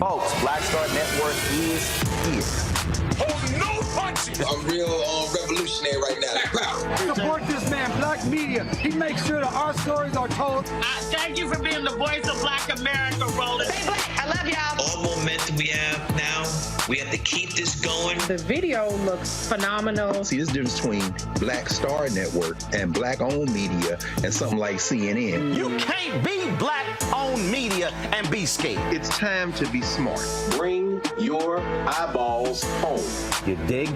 Folks, Black Star Network is East. Oh, no punches! I'm real revolutionary right now. Support this man, Black Media. He makes sure that our stories are told. Thank you for being the voice of Black America, Roland. Stay black. I love y'all. All momentum we have now, we have to keep this going. The video looks phenomenal. See, this difference between Black Star Network and Black-owned media and something like CNN. You can't be Black-owned media and be scared. It's time to be smart. Bring your eyeballs home. You dig?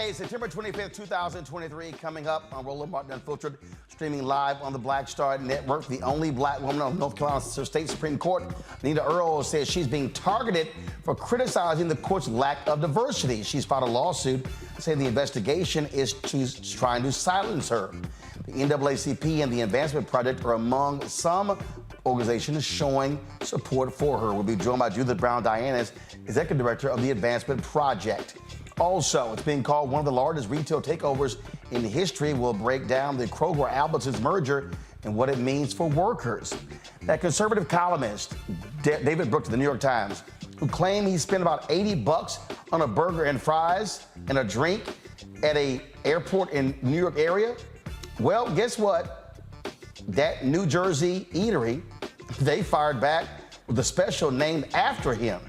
Friday, September 25th, 2023, coming up on Roland Martin Unfiltered, streaming live on the Black Star Network. The only black woman on North Carolina State Supreme Court, Anita Earls, says she's being targeted for criticizing the court's lack of diversity. She's filed a lawsuit saying the investigation is trying to silence her. The NAACP and the Advancement Project are among some organizations showing support for her. We'll be joined by Judith Browne Dianis, Executive Director of the Advancement Project. Also, it's being called one of the largest retail takeovers in history. We'll break down the Kroger-Albertsons merger and what it means for workers. That conservative columnist, David Brooks of the New York Times, who claimed he spent about $80 on a burger and fries and a drink at an airport in New York area. Well, guess what? That New Jersey eatery, they fired back with a special named after him.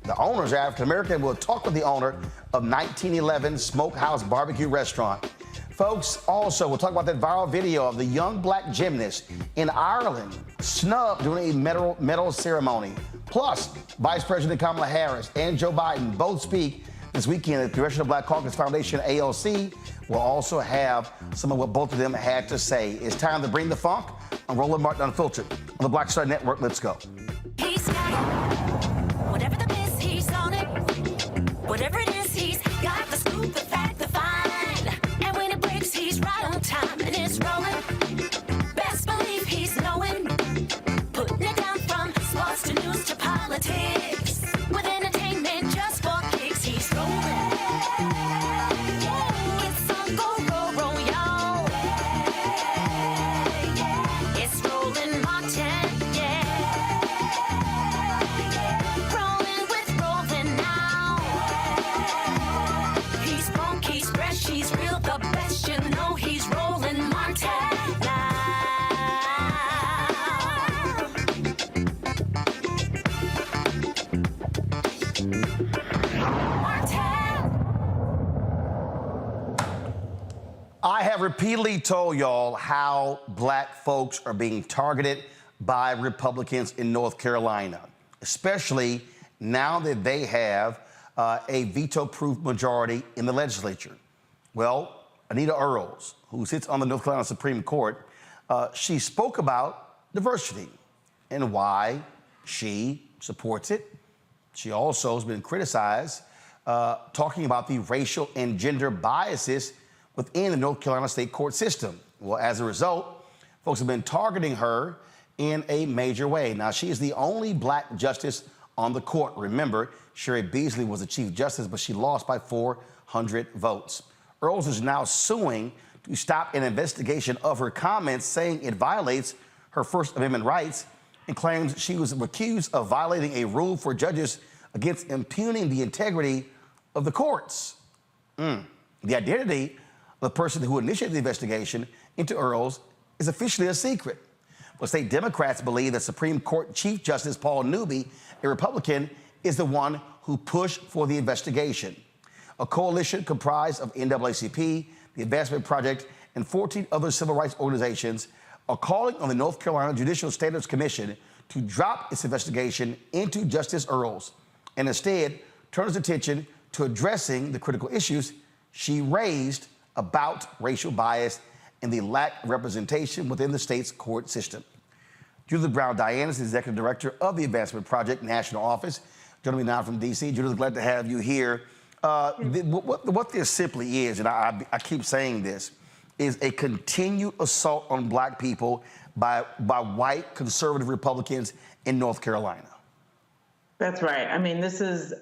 The owners are African-American. We'll talk with the owner of 1911 Smoke House BBQ restaurant. Folks, also, we'll talk about that viral video of the young black gymnast in Ireland snubbed during a medal ceremony. Plus, Vice President Kamala Harris and Joe Biden both speak this weekend at the Congressional Black Caucus Foundation, ALC. We'll also have some of what both of them had to say. It's time to bring the funk on Roland Martin Unfiltered on the Black Star Network. Let's go. He's got it. Whatever the miss, he's on it. Whatever it is, he's got the scoop, the fact, the find. And when it breaks, he's right on time and it's rolling. Best believe he's knowing. Putting it down from sports to news to politics. With entertainment just for kicks, he's rolling. It's on go, y'all. It's Roland Martin, rolling with Roland now. He's funk, he's fresh, he's real, the best, you know he's Roland Martin now. I have repeatedly told y'all how black folks are being targeted by Republicans in North Carolina, especially now that they have a veto-proof majority in the legislature. Well, Anita Earls, who sits on the North Carolina Supreme Court, she spoke about diversity and why she supports it. She also has been criticized talking about the racial and gender biases within the North Carolina state court system. Well, as a result, folks have been targeting her in a major way. Now, she is the only black justice on the court. Remember, Sherry Beasley was the chief justice, but she lost by 400 votes. Earls is now suing to stop an investigation of her comments, saying it violates her First Amendment rights, and claims she was accused of violating a rule for judges against impugning the integrity of the courts. The identity of the person who initiated the investigation into Earls is officially a secret. But state Democrats believe that Supreme Court Chief Justice Paul Newby, a Republican, is the one who pushed for the investigation. A coalition comprised of NAACP, the Advancement Project, and 14 other civil rights organizations are calling on the North Carolina Judicial Standards Commission to drop its investigation into Justice Earls and instead turn its attention to addressing the critical issues she raised about racial bias and the lack of representation within the state's court system. Judith Browne Dianis is Executive Director of the Advancement Project National Office. Joining me now from D.C. Judith, glad to have you here. What this simply is, and I keep saying this, is a continued assault on black people by white conservative Republicans in North Carolina. That's right. I mean, this is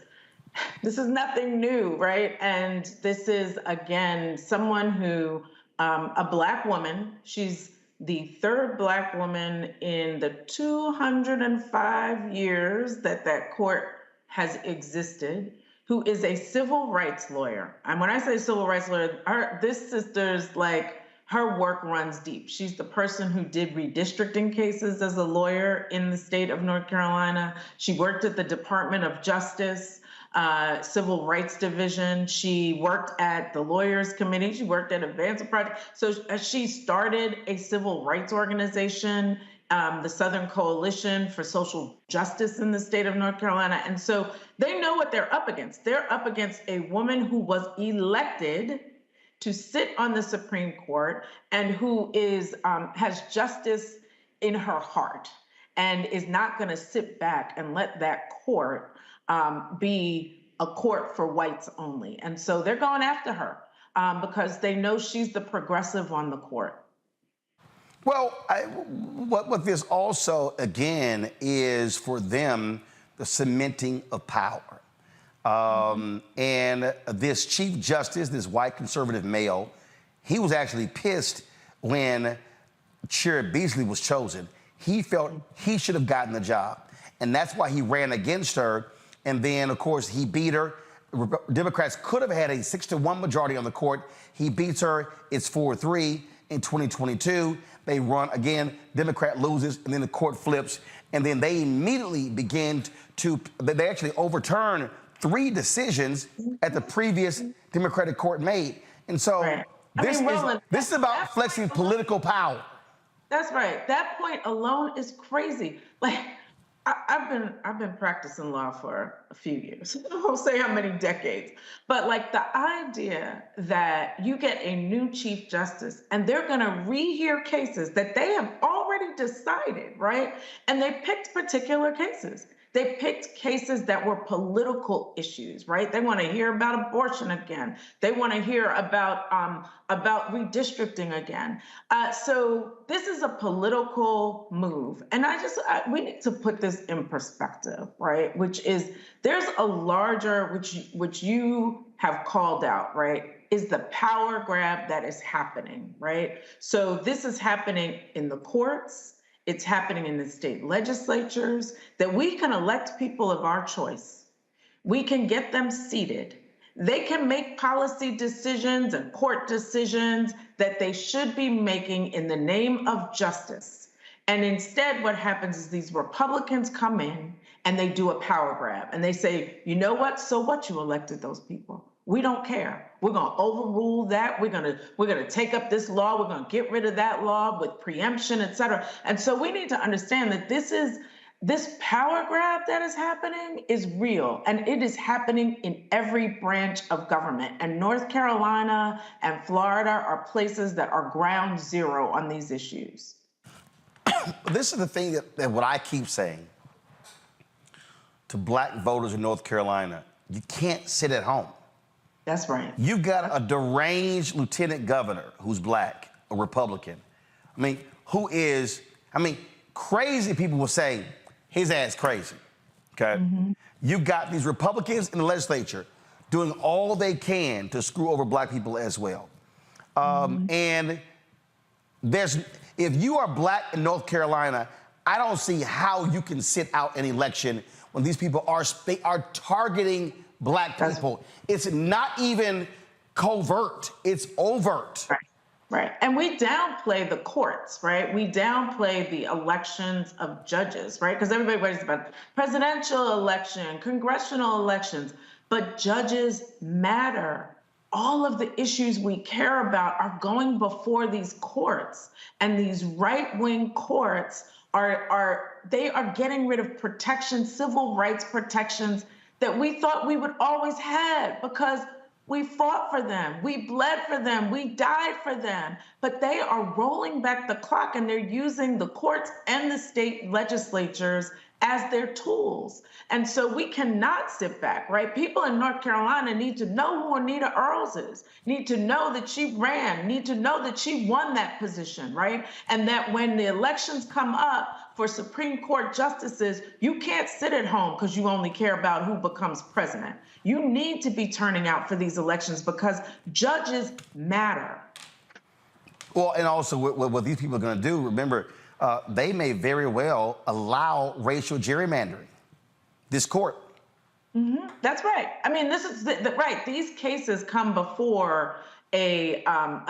nothing new, right? And this is, again, someone who, a black woman, she's the third black woman in the 205 years that court has existed, who is a civil rights lawyer. And when I say civil rights lawyer, this sister's like, her work runs deep. She's the person who did redistricting cases as a lawyer in the state of North Carolina. She worked at the Department of Justice, Civil Rights Division. She worked at the Lawyers Committee. She worked at Advancement Project. So she started a civil rights organization the Southern Coalition for Social Justice in the state of North Carolina. And so they know what they're up against. They're up against a woman who was elected to sit on the Supreme Court and who is has justice in her heart and is not going to sit back and let that court be a court for whites only. And so they're going after her because they know she's the progressive on the court. Well, what this also, again, is for them the cementing of power. And this Chief Justice, this white conservative male, he was actually pissed when Chair Beasley was chosen. He felt he should have gotten the job. And that's why he ran against her. And then, of course, he beat her. Democrats could have had a 6-1 majority on the court. He beats her. It's 4-3 in 2022. They run again. Democrat loses, and then the court flips. And then they immediately begin to, they actually overturn 3 decisions at the previous Democratic court made. And so this is about flexing political power. That's right. That point alone is crazy. Like, I've been practicing law for a few years. I won't say how many decades, but like the idea that you get a new Chief Justice and they're going to rehear cases that they have already decided, right? And they picked particular cases. They picked cases that were political issues, right? They want to hear about abortion again. They want to hear about redistricting again. So this is a political move. And we need to put this in perspective, right? Which is, there's a larger, which you have called out, right? Is the power grab that is happening, right? So this is happening in the courts. It's happening in the state legislatures, that we can elect people of our choice. We can get them seated. They can make policy decisions and court decisions that they should be making in the name of justice. And instead, what happens is these Republicans come in and they do a power grab and they say, you know what? So what, you elected those people? We don't care. We're going to overrule that. We're going to take up this law. We're going to get rid of that law with preemption, et cetera. And so we need to understand that this power grab that is happening is real, and it is happening in every branch of government. And North Carolina and Florida are places that are ground zero on these issues. This is the thing that what I keep saying to black voters in North Carolina: you can't sit at home. That's right. You've got a deranged lieutenant governor who's black, a Republican. Crazy people will say his ass crazy, okay? Mm-hmm. You've got these Republicans in the legislature doing all they can to screw over black people as well. And if you are black in North Carolina, I don't see how you can sit out an election when these people are targeting black people. It's not even covert, it's overt. Right. And we downplay the courts, right? We downplay the elections of judges, right? Because everybody worries about presidential election, congressional elections, but judges matter. All of the issues we care about are going before these courts, and these right-wing courts are getting rid of protections, civil rights protections that we thought we would always have, because we fought for them, we bled for them, we died for them. But they are rolling back the clock, and they're using the courts and the state legislatures as their tools. And so we cannot sit back, right? People in North Carolina need to know who Anita Earls is, need to know that she ran, need to know that she won that position, right? And that when the elections come up for Supreme Court justices, you can't sit at home because you only care about who becomes president. You need to be turning out for these elections because judges matter. Well, and also what these people are going to do, remember, they may very well allow racial gerrymandering. This court. Mm-hmm. That's right. I mean, this is right. These cases come before a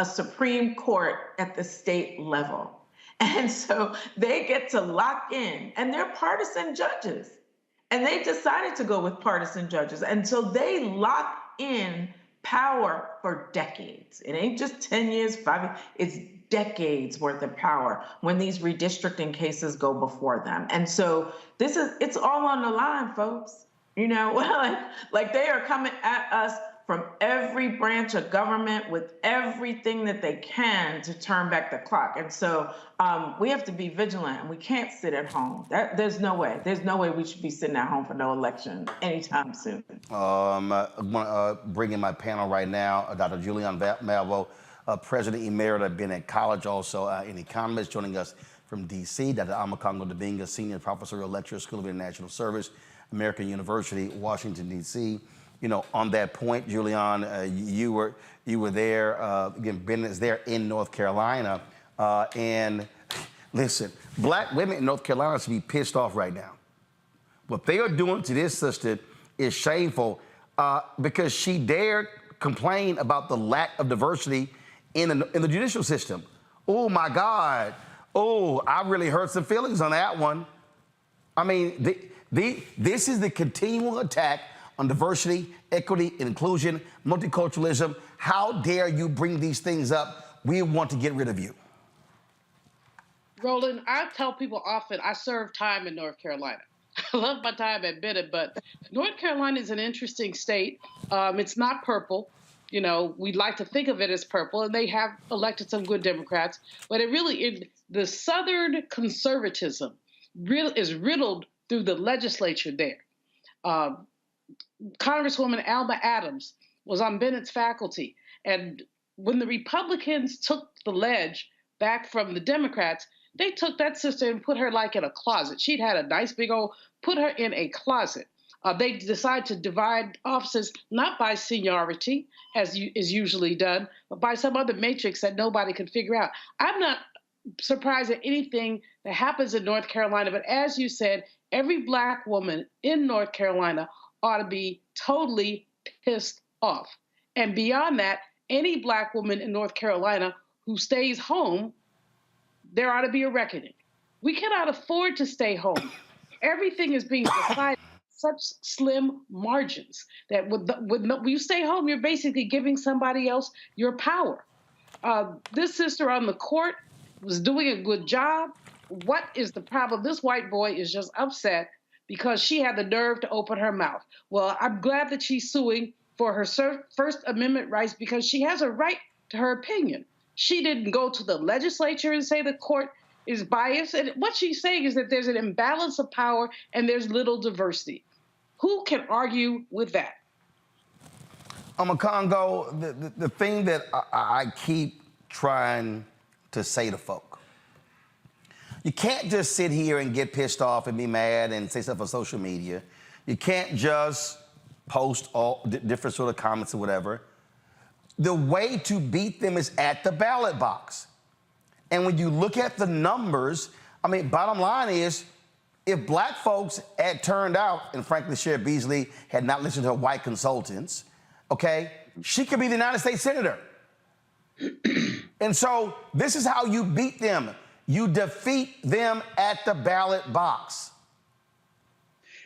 Supreme Court at the state level. And so they get to lock in, and they're partisan judges. And they decided to go with partisan judges. And so they lock in power for decades. It ain't just 10 years, 5 years. It's decades worth of power when these redistricting cases go before them. And so it's all on the line, folks. You know, like they are coming at us from every branch of government with everything that they can to turn back the clock. And so we have to be vigilant, and we can't sit at home. There's no way we should be sitting at home for no election anytime soon. I'm going to bring in my panel right now, Dr. Julian Malvo, President Emerita, been at college also, an economist, joining us from D.C., Dr. Amakongo Dibinga, Senior Professorial Lecturer, School of International Service, American University, Washington, D.C. You know, on that point, Julian, you were there, again, business there in North Carolina. And listen, black women in North Carolina should be pissed off right now. What they are doing to this sister is shameful because she dared complain about the lack of diversity in the judicial system. Oh, my God. Oh, I really hurt some feelings on that one. I mean, this is the continual attack on diversity, equity, inclusion, multiculturalism. How dare you bring these things up? We want to get rid of you. Roland, I tell people often I served time in North Carolina. I love my time at Bennett, but North Carolina is an interesting state. It's not purple. You know, we'd like to think of it as purple, and they have elected some good Democrats. But the Southern conservatism is riddled through the legislature there. Congresswoman Alma Adams was on Bennett's faculty. And when the Republicans took the ledge back from the Democrats, they took that sister and put her like in a closet. She'd had a nice big old, put her in a closet. They decided to divide offices not by seniority, as is usually done, but by some other matrix that nobody could figure out. I'm not surprised at anything that happens in North Carolina, but as you said, every black woman in North Carolina ought to be totally pissed off. And beyond that, any black woman in North Carolina who stays home, there ought to be a reckoning. We cannot afford to stay home. Everything is being decided such slim margins that when you stay home, you're basically giving somebody else your power. This sister on the court was doing a good job. What is the problem? This white boy is just upset because she had the nerve to open her mouth. Well, I'm glad that she's suing for her First Amendment rights because she has a right to her opinion. She didn't go to the legislature and say the court is biased. And what she's saying is that there's an imbalance of power and there's little diversity. Who can argue with that? Amakongo, the thing that I keep trying to say to folk, you can't just sit here and get pissed off and be mad and say stuff on social media. You can't just post all different sort of comments or whatever. The way to beat them is at the ballot box. And when you look at the numbers, I mean, bottom line is, if black folks had turned out, and frankly, Sheriff Beasley had not listened to her white consultants, okay, she could be the United States Senator. And so this is how you beat them. You defeat them at the ballot box.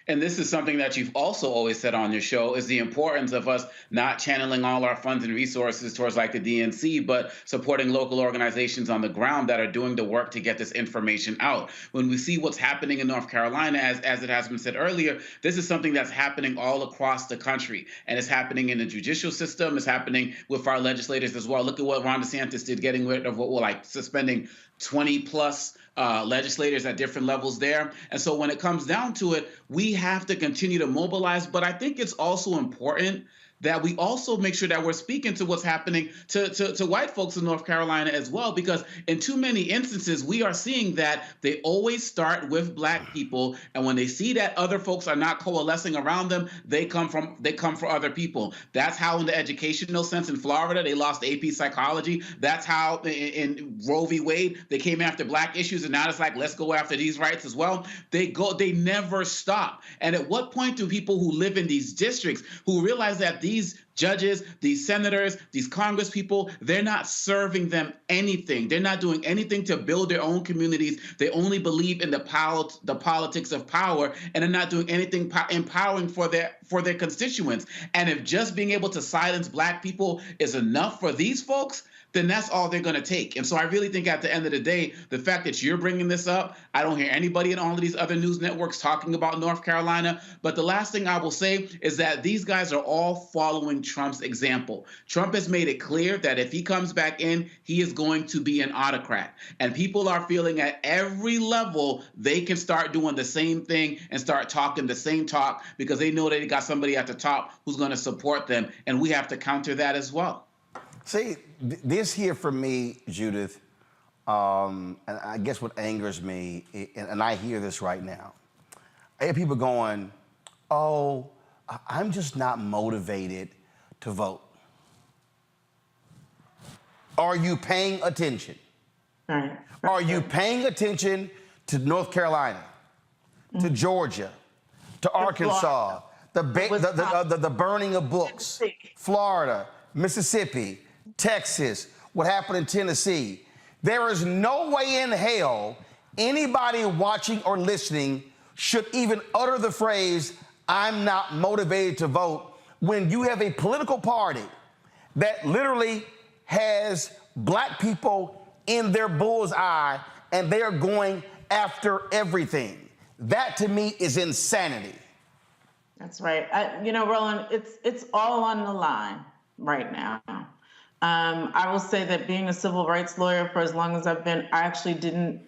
And this is something that you've also always said on your show, is the importance of us not channeling all our funds and resources towards like the DNC, but supporting local organizations on the ground that are doing the work to get this information out. When we see what's happening in North Carolina, as it has been said earlier, this is something that's happening all across the country. And it's happening in the judicial system. It's happening with our legislators as well. Look at what Ron DeSantis did, getting rid of what we're like suspending 20 plus legislators at different levels there. And so when it comes down to it, we have to continue to mobilize. But I think it's also important that we also make sure that we're speaking to what's happening to white folks in North Carolina as well, because in too many instances, we are seeing that they always start with black people. And when they see that other folks are not coalescing around them, they come for other people. That's how in the educational sense in Florida, they lost AP psychology. That's how in Roe v. Wade, they came after black issues. And now it's like, let's go after these rights as well. They never stop. And at what point do people who live in these districts who realize that these judges, these senators, these Congress people, they're not serving them anything. They're not doing anything to build their own communities. They only believe in the politics of power, and they're not doing anything empowering for their constituents. And if just being able to silence black people is enough for these folks, then that's all they're going to take. And so I really think at the end of the day, the fact that you're bringing this up, I don't hear anybody in all of these other news networks talking about North Carolina. But the last thing I will say is that these guys are all following Trump's example. Trump has made it clear that if he comes back in, he is going to be an autocrat. And people are feeling at every level they can start doing the same thing and start talking the same talk because they know they got somebody at the top who's going to support them. And we have to counter that as well. See, this here for me, Judith, and I guess what angers me, and I hear this right now, I hear people going, oh, I'm just not motivated to vote. Are you paying attention? Right. Are you paying attention to North Carolina, to Georgia, to Arkansas, the burning of books, Florida, Mississippi, Texas, what happened in Tennessee? There is no way in hell anybody watching or listening should even utter the phrase, I'm not motivated to vote, when you have a political party that literally has black people in their bullseye and they are going after everything. That to me is insanity. That's right. Roland, it's all on the line right now. I will say that being a civil rights lawyer for as long as I've been, I actually didn't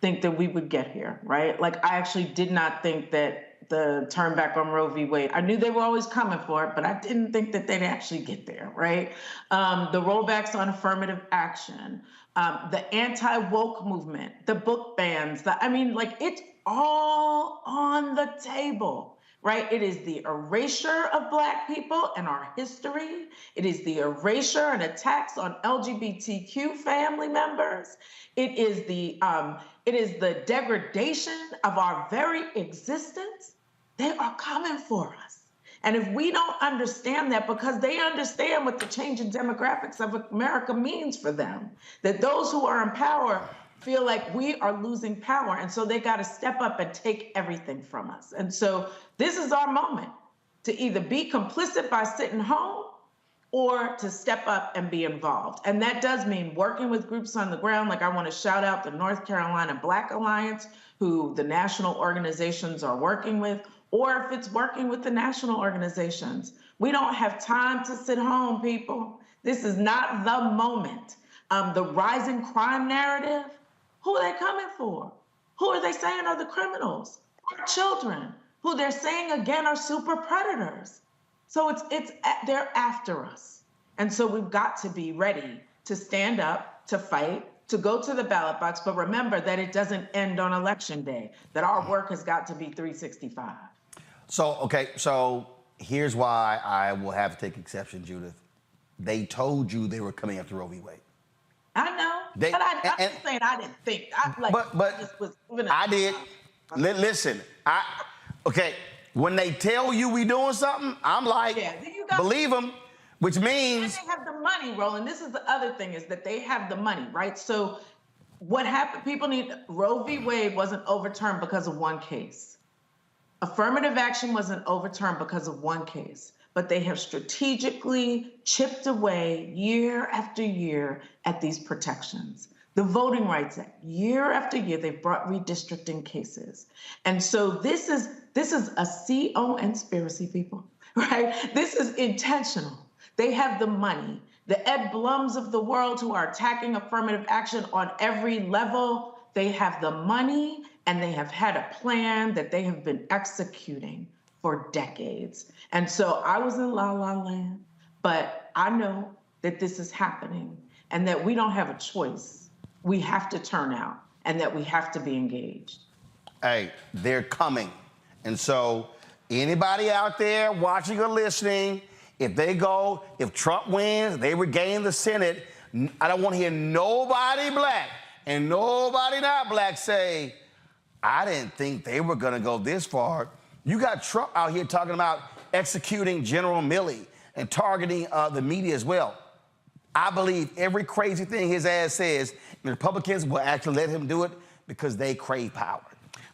think that we would get here, right? Like, I actually did not think that the turn back on Roe v. Wade, I knew they were always coming for it, but I didn't think that they'd actually get there, right? The rollbacks on affirmative action, the anti-woke movement, the book bans, it's all on the table. Right? It is the erasure of Black people and our history. It is the erasure and attacks on LGBTQ family members. It is the degradation of our very existence. They are coming for us. And if we don't understand that, because they understand what the change in demographics of America means for them, that those who are in power feel like we are losing power. And so they got to step up and take everything from us. And so this is our moment to either be complicit by sitting home or to step up and be involved. And that does mean working with groups on the ground. Like, I want to shout out the North Carolina Black Alliance, who the national organizations are working with, or if it's working with the national organizations. We don't have time to sit home, people. This is not the moment. The rising crime narrative, who are they coming for? Who are they saying are the criminals? Our children, who they're saying again are super predators. So they're after us. And so we've got to be ready to stand up, to fight, to go to the ballot box. But remember that it doesn't end on election day, that our work has got to be 365. So here's why I will have to take exception, Judith. They told you they were coming after Roe v. Wade. I know, but I'm just saying I didn't think. I did. Listen, when they tell you we doing something, I'm like, believe them, which means... And they have the money, Roland. This is the other thing, is that they have the money, right? So what happened, Roe v. Wade wasn't overturned because of one case. Affirmative action wasn't overturned because of one case. But they have strategically chipped away year after year at these protections. The Voting Rights Act, year after year, they've brought redistricting cases. And so this is a CO conspiracy, people, right? This is intentional. They have the money. The Ed Blums of the world, who are attacking affirmative action on every level, they have the money and they have had a plan that they have been executing for decades. And so I was in La La Land, but I know that this is happening and that we don't have a choice. We have to turn out and that we have to be engaged. Hey, they're coming. And so anybody out there watching or listening, if Trump wins, they regain the Senate, I don't want to hear nobody black and nobody not black say, I didn't think they were going to go this far. You got Trump out here talking about executing General Milley and targeting the media as well. I believe every crazy thing his ass says, the Republicans will actually let him do it because they crave power.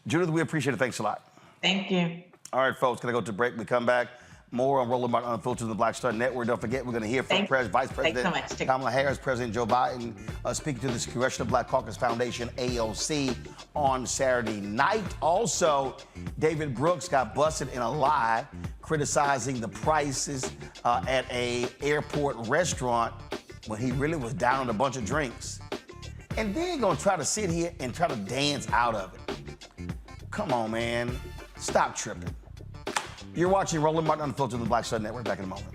Judith, we appreciate it. Thanks a lot. Thank you. All right, folks, gonna go to break. We come back. More on Roland Martin Unfiltered on the Black Star Network. Don't forget, we're going to hear from Vice President Kamala Harris, President Joe Biden, speaking to the Congressional Black Caucus Foundation, AOC, on Saturday night. Also, David Brooks got busted in a lie criticizing the prices at a airport restaurant when he really was down on a bunch of drinks. And then going to try to sit here and try to dance out of it. Come on, man. Stop tripping. You're watching Roland Martin Unfiltered on the Black Star Network. Back in a moment.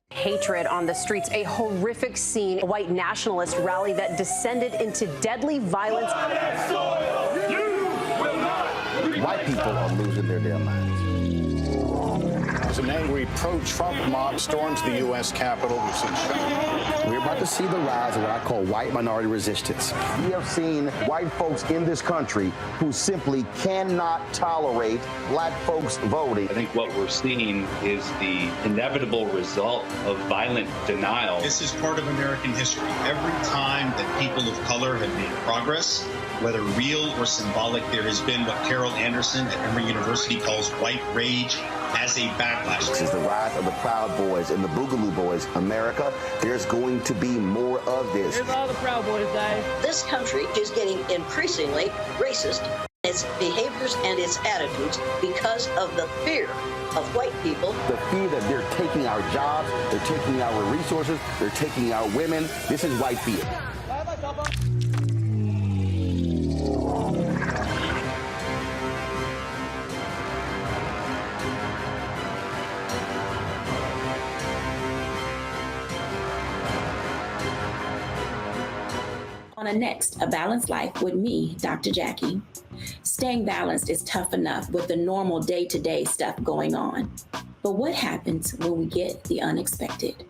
Hatred on the streets, a horrific scene, a white nationalist rally that descended into deadly violence. White people are losing their damn minds. As an angry pro-Trump mob storms the U.S. Capitol, we're about to see the rise of what I call white minority resistance. We have seen white folks in this country who simply cannot tolerate black folks voting. I think what we're seeing is the inevitable result of violent denial. This is part of American history. Every time that people of color have made progress, whether real or symbolic, there has been what Carol Anderson at Emory University calls white rage as a backlash. This is the rise of the Proud Boys and the Boogaloo Boys. America, there's going to be more of this. Here's all the Proud Boys, guys. This country is getting increasingly racist in its behaviors and its attitudes because of the fear of white people. The fear that they're taking our jobs, they're taking our resources, they're taking our women. This is white fear. On a next, A Balanced Life with me, Dr. Jackie. Staying balanced is tough enough with the normal day-to-day stuff going on. But what happens when we get the unexpected?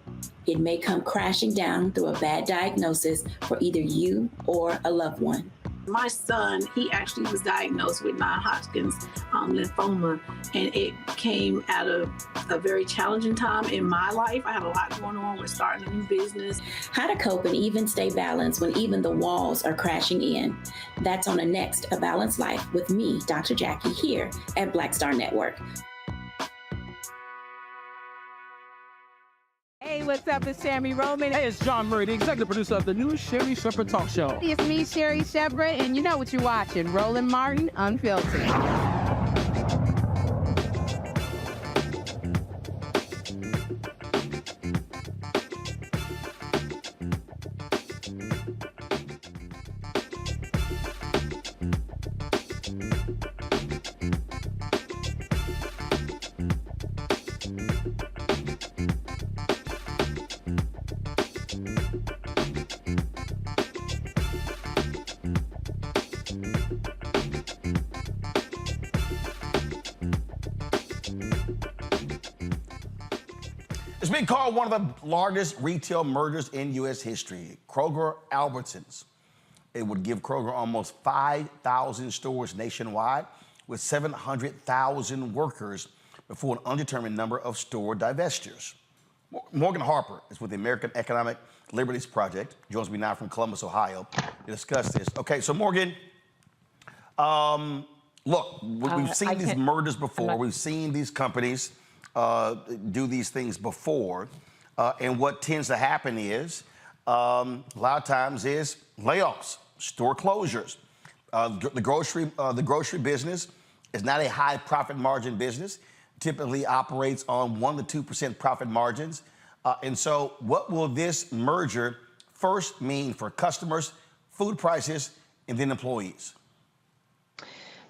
It may come crashing down through a bad diagnosis for either you or a loved one. My son, he actually was diagnosed with non-Hodgkin's lymphoma, and it came out of a very challenging time in my life. I had a lot going on with starting a new business. How to cope and even stay balanced when even the walls are crashing in. That's on the next A Balanced Life with me, Dr. Jackie, here at Black Star Network. Hey, what's up? It's Sammy Roman. Hey, it's John Murray, the executive producer of the new Sherry Shepherd Talk Show. It's me, Sherry Shepherd, and you know what you're watching, Roland Martin Unfiltered. It's been called one of the largest retail mergers in U.S. history. Kroger-Albertsons. It would give Kroger almost 5,000 stores nationwide with 700,000 workers before an undetermined number of store divestitures. Morgan Harper is with the American Economic Liberties Project. Joins me now from Columbus, Ohio, to discuss this. Okay, so Morgan, look, we've seen these mergers before. We've seen these companies do these things before. And what tends to happen is, a lot of times is layoffs, store closures. The grocery business is not a high profit margin business. Typically operates on 1% to 2% profit margins. And so what will this merger first mean for customers, food prices, and then employees?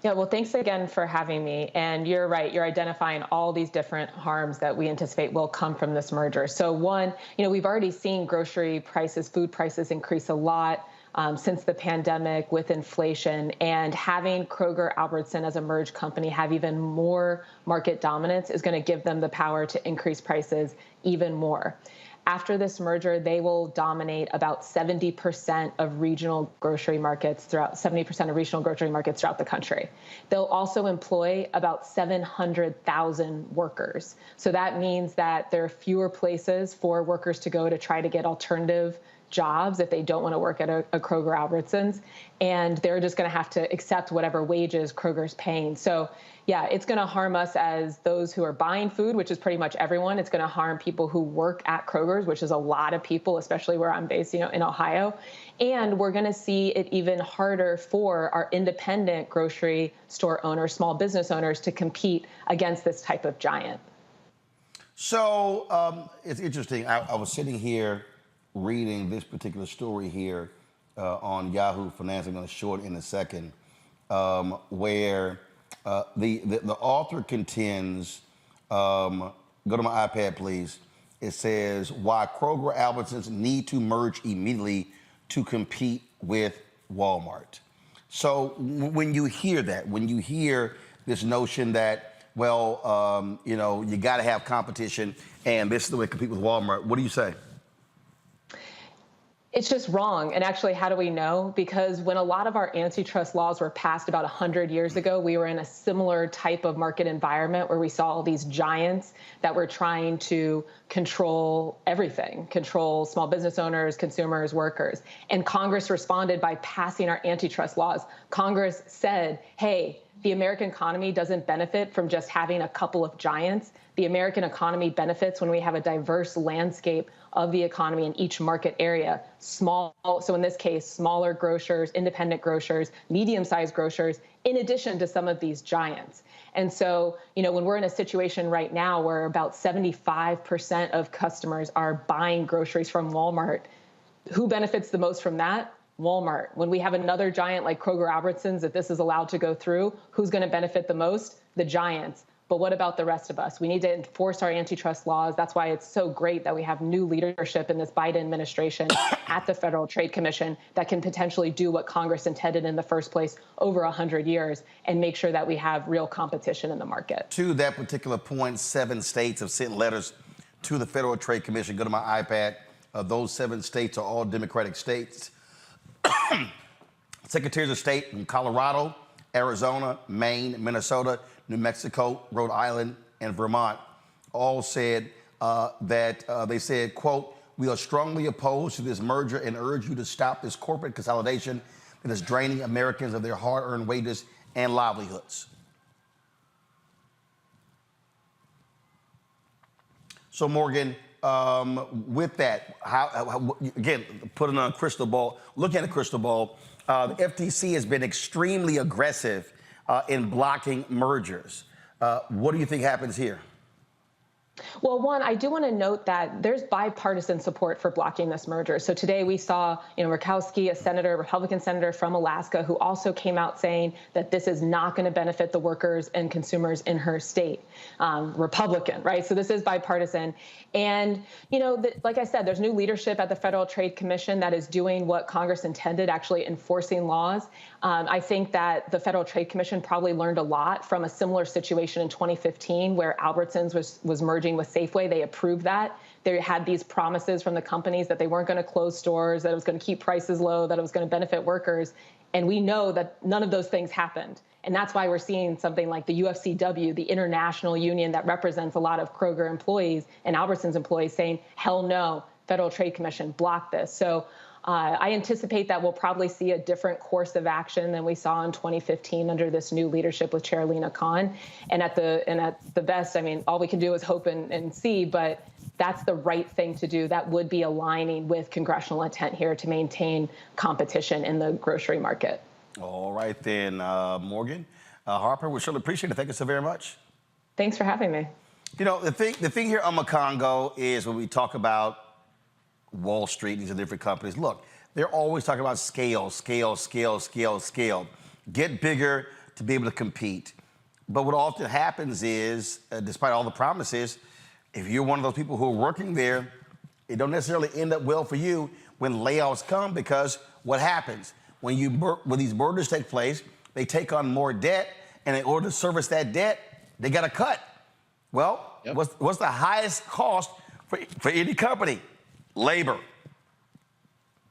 Yeah, well, thanks again for having me. And you're right, you're identifying all these different harms that we anticipate will come from this merger. So one, we've already seen grocery prices, food prices increase a lot since the pandemic with inflation, and having Kroger-Albertson as a merged company have even more market dominance is going to give them the power to increase prices even more. After this merger, they will dominate about 70% of regional grocery markets throughout the country. They'll also employ about 700,000 workers. So that means that there are fewer places for workers to go to try to get alternative jobs if they don't want to work at a Kroger-Albertsons, and they're just going to have to accept whatever wages Kroger's paying. So yeah, it's going to harm us as those who are buying food, which is pretty much everyone. It's going to harm people who work at Kroger's, which is a lot of people, especially where I'm based, in Ohio. And we're going to see it even harder for our independent grocery store owners, small business owners, to compete against this type of giant. So it's interesting. I was sitting here reading this particular story here on Yahoo Finance. I'm going to show it in a second, where the author contends, go to my iPad, please. It says, why Kroger-Albertsons need to merge immediately to compete with Walmart. So when you hear that, when you hear this notion that, well, you got to have competition and this is the way to compete with Walmart, what do you say? It's just wrong. And actually, how do we know? Because when a lot of our antitrust laws were passed about 100 years ago, we were in a similar type of market environment where we saw all these giants that were trying to control everything, control small business owners, consumers, workers. And Congress responded by passing our antitrust laws. Congress said, hey, the American economy doesn't benefit from just having a couple of giants. The American economy benefits when we have a diverse landscape of the economy in each market area. So in this case, smaller grocers, independent grocers, medium-sized grocers, in addition to some of these giants. And so, when we're in a situation right now where about 75% of customers are buying groceries from Walmart, who benefits the most from that? Walmart. When we have another giant like Kroger-Albertsons, if this is allowed to go through, who's going to benefit the most? The giants. But what about the rest of us? We need to enforce our antitrust laws. That's why it's so great that we have new leadership in this Biden administration at the Federal Trade Commission that can potentially do what Congress intended in the first place over 100 years and make sure that we have real competition in the market. To that particular point, 7 states have sent letters to the Federal Trade Commission. Go to my iPad. Those 7 states are all Democratic states. Secretaries of State in Colorado, Arizona, Maine, Minnesota, New Mexico, Rhode Island, and Vermont all said they said, quote, we are strongly opposed to this merger and urge you to stop this corporate consolidation that is draining Americans of their hard-earned wages and livelihoods. So, Morgan, with that, how again, putting on a crystal ball, look at a crystal ball, the FTC has been extremely aggressive in blocking mergers. What do you think happens here? Well, one, I do want to note that there's bipartisan support for blocking this merger. So today we saw, Murkowski, a Republican senator from Alaska, who also came out saying that this is not going to benefit the workers and consumers in her state. Republican, right? So this is bipartisan. And, like I said, there's new leadership at the Federal Trade Commission that is doing what Congress intended, actually enforcing laws. I think that the Federal Trade Commission probably learned a lot from a similar situation in 2015 where Albertsons was merging with Safeway. They approved that. They had these promises from the companies that they weren't going to close stores, that it was going to keep prices low, that it was going to benefit workers. And we know that none of those things happened. And that's why we're seeing something like the UFCW, the international union that represents a lot of Kroger employees and Albertsons employees, saying, hell no, Federal Trade Commission, block this. So I anticipate that we'll probably see a different course of action than we saw in 2015 under this new leadership with Chair Lina Khan. And at the best, all we can do is hope and see, but that's the right thing to do. That would be aligning with congressional intent here to maintain competition in the grocery market. All right, then, Morgan. Harper, we surely appreciate it. Thank you so very much. Thanks for having me. The thing here on Macongo is when we talk about Wall Street, these are different companies. Look, they're always talking about scale. Get bigger to be able to compete. But what often happens is, despite all the promises, if you're one of those people who are working there, it don't necessarily end up well for you when layoffs come, because what happens? When these mergers take place, they take on more debt, and in order to service that debt, they got to cut. Well, what's the highest cost for any company? Labor.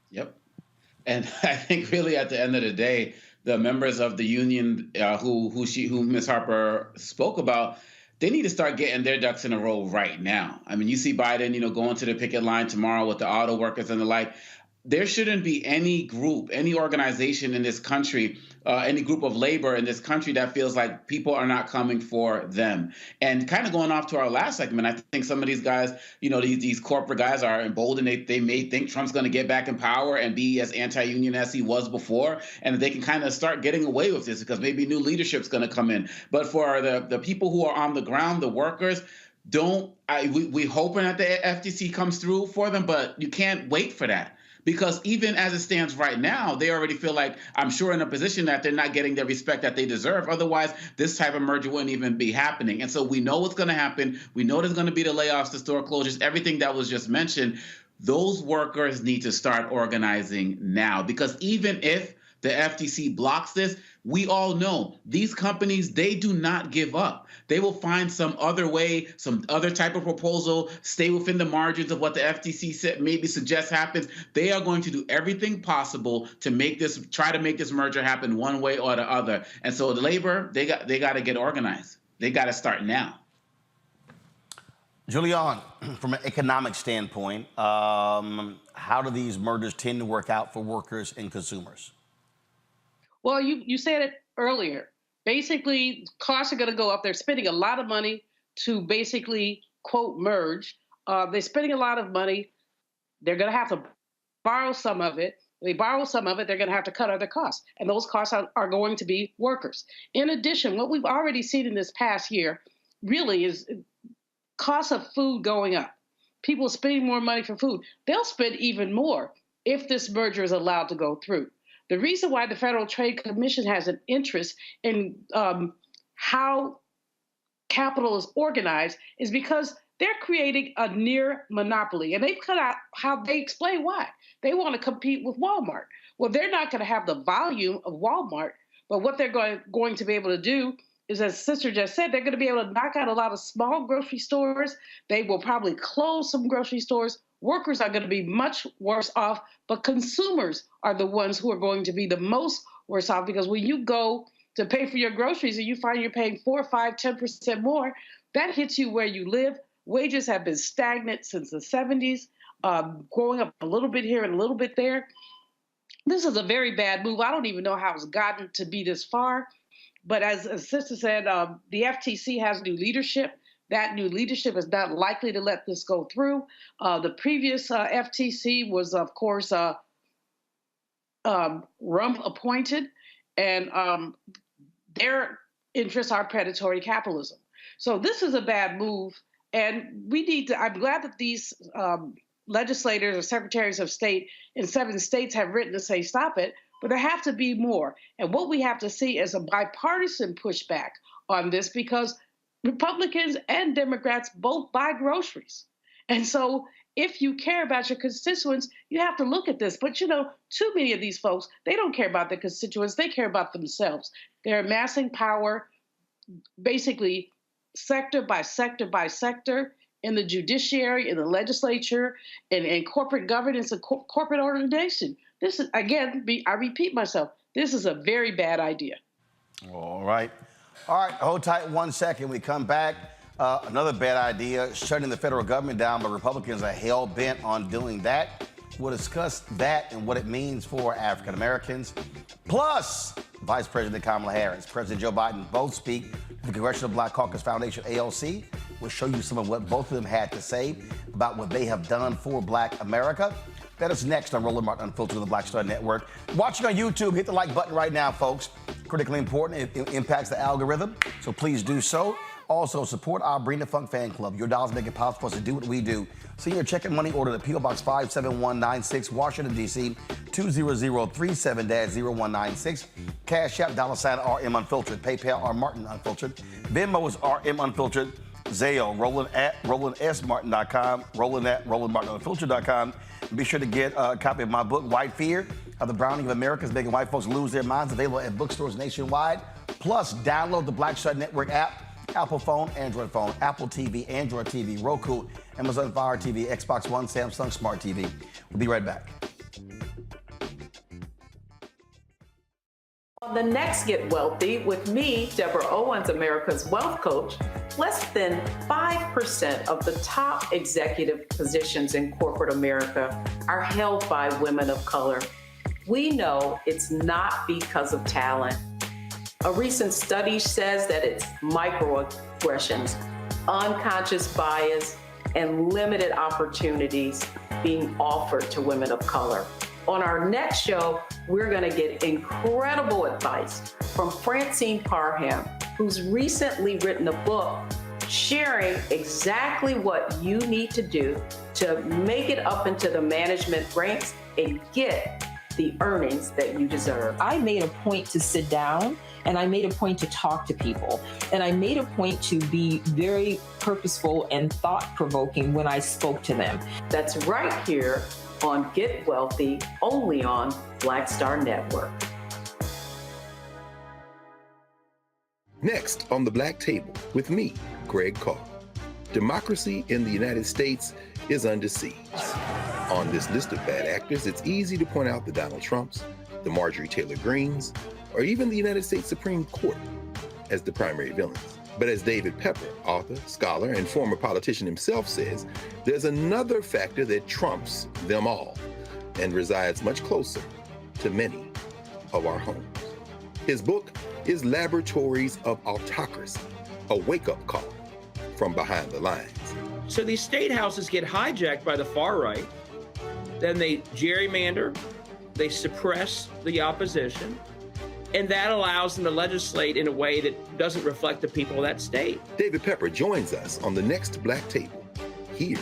Yep. And I think really at the end of the day, the members of the union who Ms. Harper spoke about, they need to start getting their ducks in a row right now. You see Biden, going to the picket line tomorrow with the auto workers and the like. there shouldn't be any group, any organization in this country, any group of labor in this country that feels like people are not coming for them. And kind of going off to our last segment, I think some of these guys, these corporate guys are emboldened. They may think Trump's going to get back in power and be as anti-union as he was before, and they can kind of start getting away with this because maybe new leadership's going to come in. But for the people who are on the ground, the workers, we hoping that the FTC comes through for them, but you can't wait for that. Because even as it stands right now, they already feel like, I'm sure, in a position that they're not getting the respect that they deserve. Otherwise, this type of merger wouldn't even be happening. And so we know what's going to happen. We know there's going to be the layoffs, the store closures, everything that was just mentioned. Those workers need to start organizing now. Because even if the FTC blocks this, we all know these companies, they do not give up. They will find some other way, some other type of proposal, stay within the margins of what the FTC maybe suggests happens. They are going to do everything possible to try to make this merger happen one way or the other. And so the labor, they got to get organized. They got to start now. Julian, from an economic standpoint, how do these mergers tend to work out for workers and consumers? Well, you said it earlier. Basically, costs are going to go up. They're spending a lot of money to basically, quote, merge. They're spending a lot of money. They're going to have to borrow some of it. They borrow some of it, they're going to have to cut other costs. And those costs are going to be workers. In addition, what we've already seen in this past year really is costs of food going up. People spending more money for food. They'll spend even more if this merger is allowed to go through. The reason why the Federal Trade Commission has an interest in how capital is organized is because they're creating a near monopoly. And they've cut out how they explain why. They want to compete with Walmart. Well, they're not going to have the volume of Walmart, but what they're going to be able to do is, as Sister just said, they're going to be able to knock out a lot of small grocery stores. They will probably close some grocery stores. Workers are going to be much worse off, but consumers are the ones who are going to be the most worse off, because when you go to pay for your groceries and you find you're paying 4, 5, 10% more, that hits you where you live. Wages have been stagnant since the 70s, growing up a little bit here and a little bit there. This is a very bad move. I don't even know how it's gotten to be this far. But as Sister said, the FTC has new leadership. That new leadership is not likely to let this go through. The previous FTC was, of course, Rump appointed, and their interests are predatory capitalism. So this is a bad move, and we need to. I'm glad that these legislators or secretaries of state in 7 states have written to say stop it, but there have to be more. And what we have to see is a bipartisan pushback on this, because Republicans and Democrats both buy groceries. And so if you care about your constituents, you have to look at this. But, too many of these folks, they don't care about their constituents. They care about themselves. They're amassing power basically sector by sector by sector in the judiciary, in the legislature, in corporate governance and corporate organization. This is, again, I repeat myself, this is a very bad idea. All right. All right, hold tight 1 second. We come back. Another bad idea, shutting the federal government down, but Republicans are hell-bent on doing that. We'll discuss that and what it means for African Americans. Plus, Vice President Kamala Harris, President Joe Biden both speak to the Congressional Black Caucus Foundation, ALC. We'll show you some of what both of them had to say about what they have done for Black America. That is next on Roland Martin Unfiltered on the Black Star Network. Watching on YouTube, hit the like button right now, folks. Critically important. It impacts the algorithm, so please do so. Also, support our Bring the Funk fan club. Your dollars make it possible for us to do what we do. Send your check and money order to P.O. Box 57196, Washington, D.C., 20037-0196. Cash App, $RM Unfiltered. PayPal, R Martin Unfiltered. Venmo is RM Unfiltered. Zale, Roland at RolandSMartin.com, Roland at RolandMartinUnfiltered.com. Be sure to get a copy of my book, White Fear, How the Browning of America is Making White Folks Lose Their Minds, available at bookstores nationwide. Plus, download the Black Star Network app, Apple phone, Android phone, Apple TV, Android TV, Roku, Amazon Fire TV, Xbox One, Samsung Smart TV. We'll be right back. On the next Get Wealthy with me, Deborah Owens, America's Wealth Coach, Less than 5% of the top executive positions in corporate America are held by women of color. We know it's not because of talent. A recent study says that it's microaggressions, unconscious bias, and limited opportunities being offered to women of color. On our next show, we're going to get incredible advice from Francine Parham, who's recently written a book sharing exactly what you need to do to make it up into the management ranks and get the earnings that you deserve. I made a point to sit down and I made a point to talk to people. And I made a point to be very purposeful and thought-provoking when I spoke to them. That's right here on Get Wealthy, only on Black Star Network. Next on the Black Table with me, Greg Carr. Democracy in the United States is under siege. On this list of bad actors, it's easy to point out the Donald Trumps, the Marjorie Taylor Greens, or even the United States Supreme Court as the primary villains. But as David Pepper, author, scholar, and former politician himself says, there's another factor that trumps them all and resides much closer to many of our homes. His book is Laboratories of Autocracy, a wake-up call from behind the lines. So these state houses get hijacked by the far right, then they gerrymander, they suppress the opposition, and that allows them to legislate in a way that doesn't reflect the people of that state. David Pepper joins us on the next Black Table, here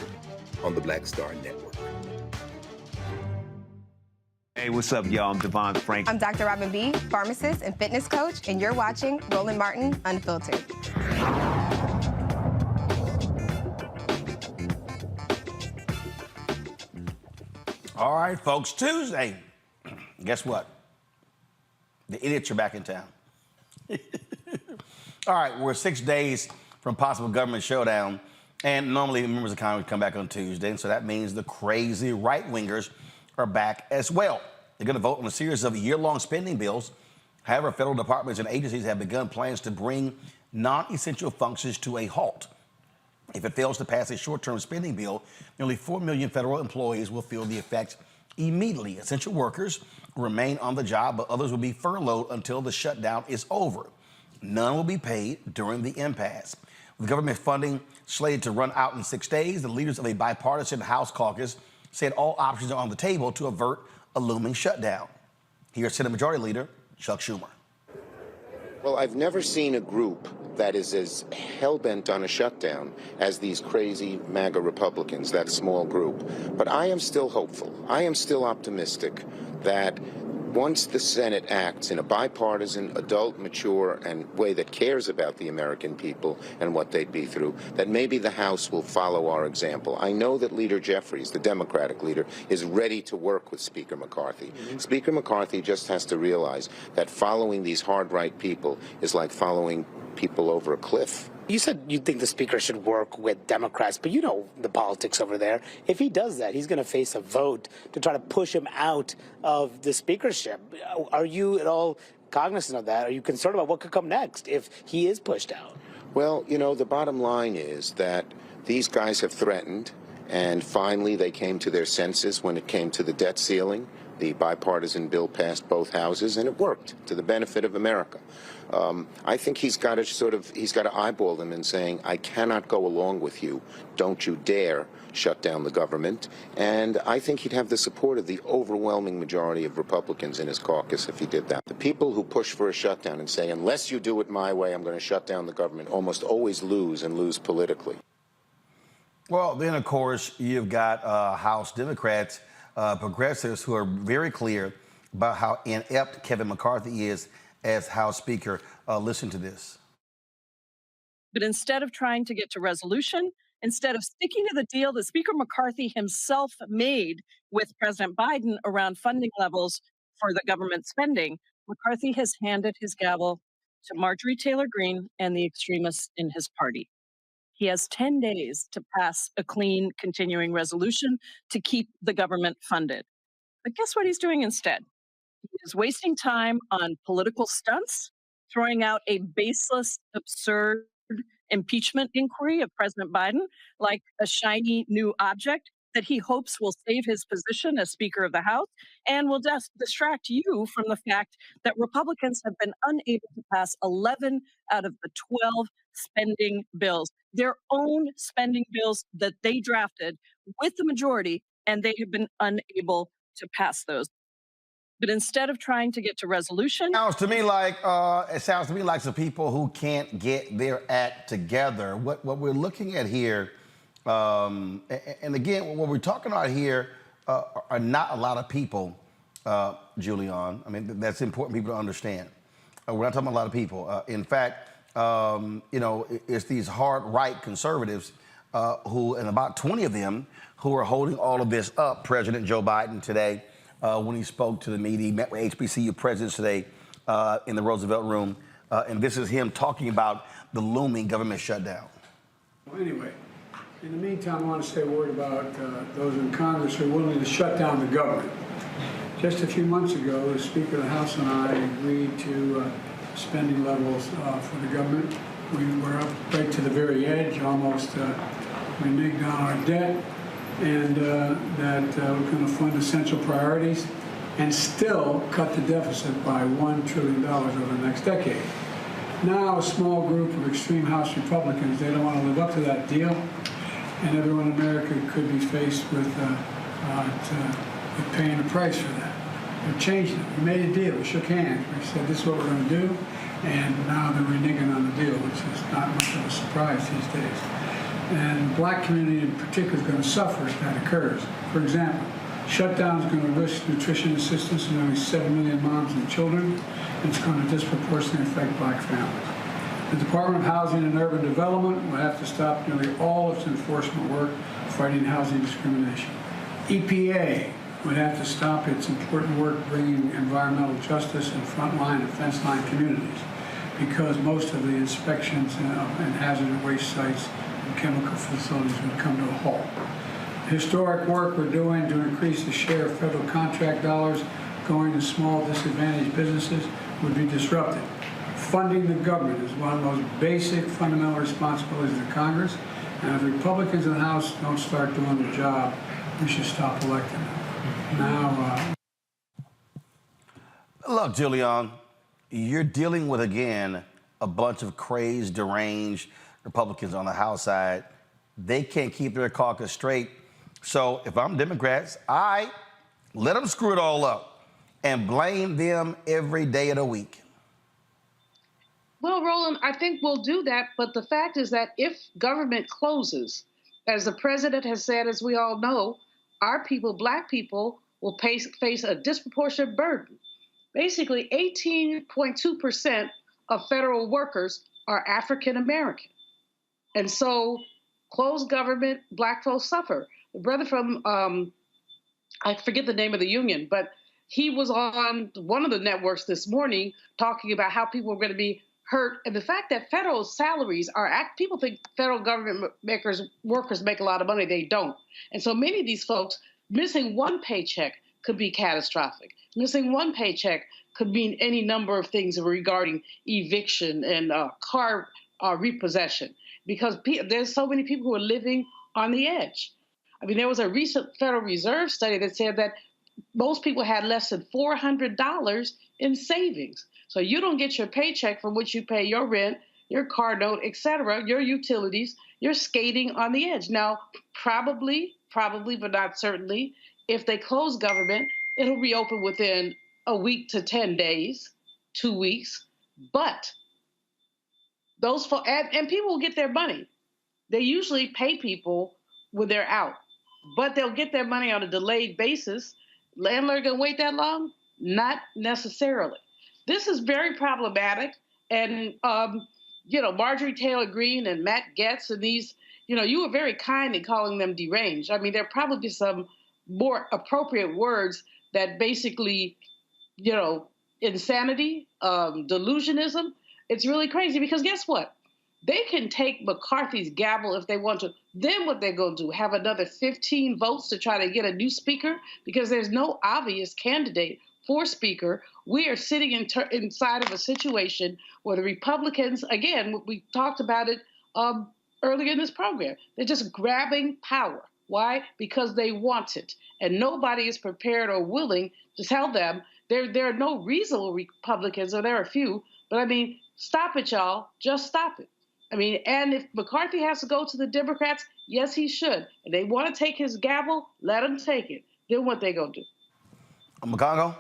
on the Black Star Network. Hey, what's up, y'all? I'm Devon Frank. I'm Dr. Robin B., pharmacist and fitness coach, and you're watching Roland Martin Unfiltered. All right, folks, Tuesday. Guess what? The idiots are back in town. All right, we're 6 days from possible government showdown, and normally members of Congress come back on Tuesday, and so that means the crazy right-wingers are back as well. They're going to vote on a series of year-long spending bills. However, federal departments and agencies have begun plans to bring non-essential functions to a halt. If it fails to pass a short-term spending bill, nearly 4 million federal employees will feel the effects immediately. Essential workers will remain on the job, but others will be furloughed until the shutdown is over. None will be paid during the impasse. With government funding slated to run out in 6 days, the leaders of a bipartisan House caucus said all options are on the table to avert a looming shutdown. Here's Senate Majority Leader Chuck Schumer. Well, I've never seen a group that is as hell-bent on a shutdown as these crazy MAGA Republicans, that small group. But I am still hopeful. I am still optimistic that once the Senate acts in a bipartisan, adult, mature, and way that cares about the American people and what they'd be through, that maybe the House will follow our example. I know that Leader Jeffries, the Democratic leader, is ready to work with Speaker McCarthy. Speaker McCarthy just has to realize that following these hard-right people is like following people over a cliff. You said you think the speaker should work with Democrats, but you know the politics over there. If he does that, he's going to face a vote to try to push him out of the speakership. Are you at all cognizant of that? Are you concerned about what could come next if he is pushed out? Well, you know, the bottom line is that these guys have threatened, and finally they came to their senses when it came to the debt ceiling. The bipartisan bill passed both houses, and it worked to the benefit of America. I think he's got to eyeball them and saying, I cannot go along with you. Don't you dare shut down the government. And I think he'd have the support of the overwhelming majority of Republicans in his caucus if he did that. The people who push for a shutdown and say, unless you do it my way, I'm going to shut down the government, almost always lose and lose politically. Well, then, of course, you've got House Democrats, progressives who are very clear about how inept Kevin McCarthy is as House Speaker. Listen to this. But instead of trying to get to resolution, instead of sticking to the deal that Speaker McCarthy himself made with President Biden around funding levels for the government spending, McCarthy has handed his gavel to Marjorie Taylor Greene and the extremists in his party. He has 10 days to pass a clean continuing resolution to keep the government funded. But guess what he's doing instead? He is wasting time on political stunts, throwing out a baseless, absurd, impeachment inquiry of President Biden like a shiny new object that he hopes will save his position as Speaker of the House and will just distract you from the fact that Republicans have been unable to pass 11 out of the 12 spending bills, their own spending bills that they drafted with the majority, and they have been unable to pass those. But instead of trying to get to resolution, Sounds to me like some people who can't get their act together. What we're looking at here, and again, what we're talking about here are not a lot of people, Julian. I mean, that's important people to understand. We're not talking about a lot of people. In fact, it's these hard right conservatives who, and about 20 of them, who are holding all of this up. President Joe Biden today, when he spoke to the media, he met with HBCU presidents today in the Roosevelt Room, and this is him talking about the looming government shutdown. Well, anyway, in the meantime, I want to say a word about those in Congress who are willing to shut down the government. Just a few months ago, the Speaker of the House and I agreed to spending levels for the government. We were up right to the very edge, almost reneged on our debt, and that we're going to fund essential priorities and still cut the deficit by $1 trillion over the next decade. Now a small group of extreme House Republicans, they don't want to live up to that deal, and everyone in America could be faced with paying the price for that. They're changing it. We made a deal. We shook hands. We said this is what we're going to do, and now they're reneging on the deal, which is not much of a surprise these days. And the black community in particular is going to suffer if that occurs. For example, shutdown is going to risk nutrition assistance to nearly 7 million moms and children. And it's going to disproportionately affect black families. The Department of Housing and Urban Development will have to stop nearly all its enforcement work fighting housing discrimination. EPA would have to stop its important work bringing environmental justice in frontline and fence-line communities because most of the inspections and hazardous waste sites and chemical facilities would come to a halt. The historic work we're doing to increase the share of federal contract dollars going to small disadvantaged businesses would be disrupted. Funding the government is one of the most basic fundamental responsibilities of Congress, and if Republicans in the House don't start doing their job, we should stop electing them. Now, Look, Julian, you're dealing with, again, a bunch of crazed, deranged Republicans on the House side. They can't keep their caucus straight. So if I'm Democrats, I let them screw it all up and blame them every day of the week. Well, Roland, I think we'll do that. But the fact is that if government closes, as the president has said, as we all know, our people, black people, will face a disproportionate burden. Basically, 18.2% of federal workers are African American. And so closed government, black folks suffer. The brother from, I forget the name of the union, but he was on one of the networks this morning talking about how people are going to be hurt. And the fact that federal salaries are, people think federal government workers make a lot of money. They don't. And so many of these folks, missing one paycheck could be catastrophic. Missing one paycheck could mean any number of things regarding eviction and car repossession, because there's so many people who are living on the edge. I mean, there was a recent Federal Reserve study that said that most people had less than $400 in savings. So you don't get your paycheck from which you pay your rent, your car note, et cetera, your utilities. You're skating on the edge. Now, probably, but not certainly, if they close government, it'll reopen within a week to 10 days, 2 weeks. But those folks, and people will get their money. They usually pay people when they're out, but they'll get their money on a delayed basis. Landlord gonna wait that long? Not necessarily. This is very problematic. And, Marjorie Taylor Greene and Matt Gaetz and these, you were very kind in calling them deranged. I mean, there probably be some more appropriate words that basically, insanity, delusionism. It's really crazy because guess what? They can take McCarthy's gavel if they want to. Then what they're going to do, have another 15 votes to try to get a new speaker because there's no obvious candidate for speaker. We are sitting inside of a situation where the Republicans, again, we talked about it earlier in this program. They're just grabbing power. Why? Because they want it. And nobody is prepared or willing to tell them there are no reasonable Republicans, or there are a few, but I mean, stop it, y'all. Just stop it. I mean, and if McCarthy has to go to the Democrats, yes, he should. And they want to take his gavel, let him take it. Then what they gonna do? McConnell?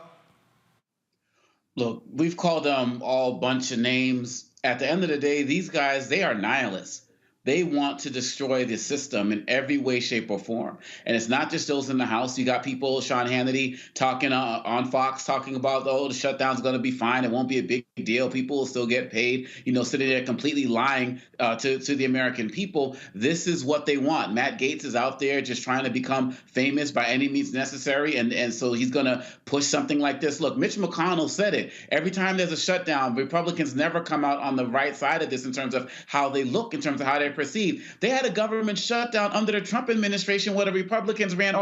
Look, we've called them all a bunch of names. At the end of the day, these guys, they are nihilists. They want to destroy the system in every way, shape, or form. And it's not just those in the House. You got people, Sean Hannity, talking on Fox, talking about, oh, the shutdown's going to be fine. It won't be a big deal. People will still get paid, sitting there completely lying to the American people. This is what they want. Matt Gaetz is out there just trying to become famous by any means necessary. And so he's going to push something like this. Look, Mitch McConnell said it. Every time there's a shutdown, Republicans never come out on the right side of this in terms of how they look, in terms of how they're perceived. They had a government shutdown under the Trump administration where the Republicans ran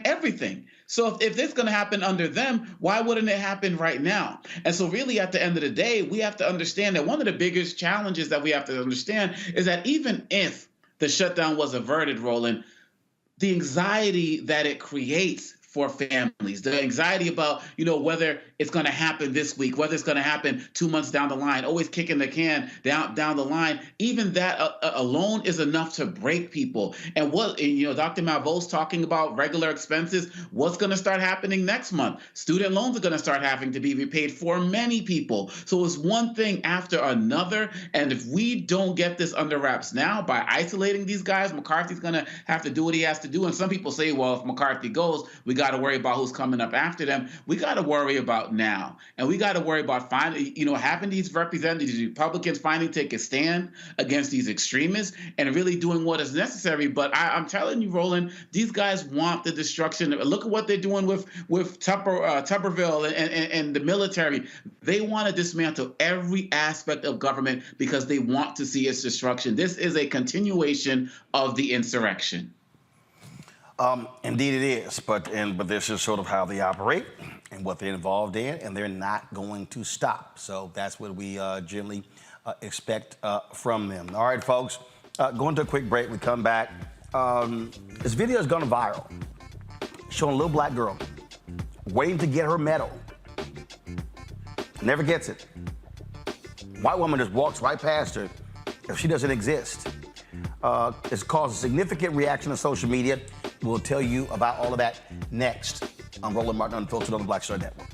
everything. So if this is going to happen under them, why wouldn't it happen right now? And so really at the end of the day, we have to understand that one of the biggest challenges that we have to understand is that even if the shutdown was averted, Roland, the anxiety that it creates for families, the anxiety about, whether it's going to happen this week, whether it's going to happen 2 months down the line, always kicking the can down the line. Even that alone is enough to break people. And Dr. Malveau's talking about regular expenses. What's going to start happening next month? Student loans are going to start having to be repaid for many people. So it's one thing after another. And if we don't get this under wraps now by isolating these guys, McCarthy's going to have to do what he has to do. And some people say, well, if McCarthy goes, we got to worry about who's coming up after them. We got to worry about now. And we got to worry about having these representatives, these Republicans finally take a stand against these extremists and really doing what is necessary. But I'm telling you, Roland, these guys want the destruction. Look at what they're doing with Tuberville and the military. They want to dismantle every aspect of government because they want to see its destruction. This is a continuation of the insurrection. Indeed it is, but this is sort of how they operate and what they're involved in, and they're not going to stop. So that's what we generally expect from them. All right, folks, going to a quick break. We come back. This video has gone viral, showing a little black girl waiting to get her medal. Never gets it. White woman just walks right past her if she doesn't exist. It's caused a significant reaction on social media. We'll tell you about all of that next. I'm Roland Martin, Unfiltered on the Black Star Network.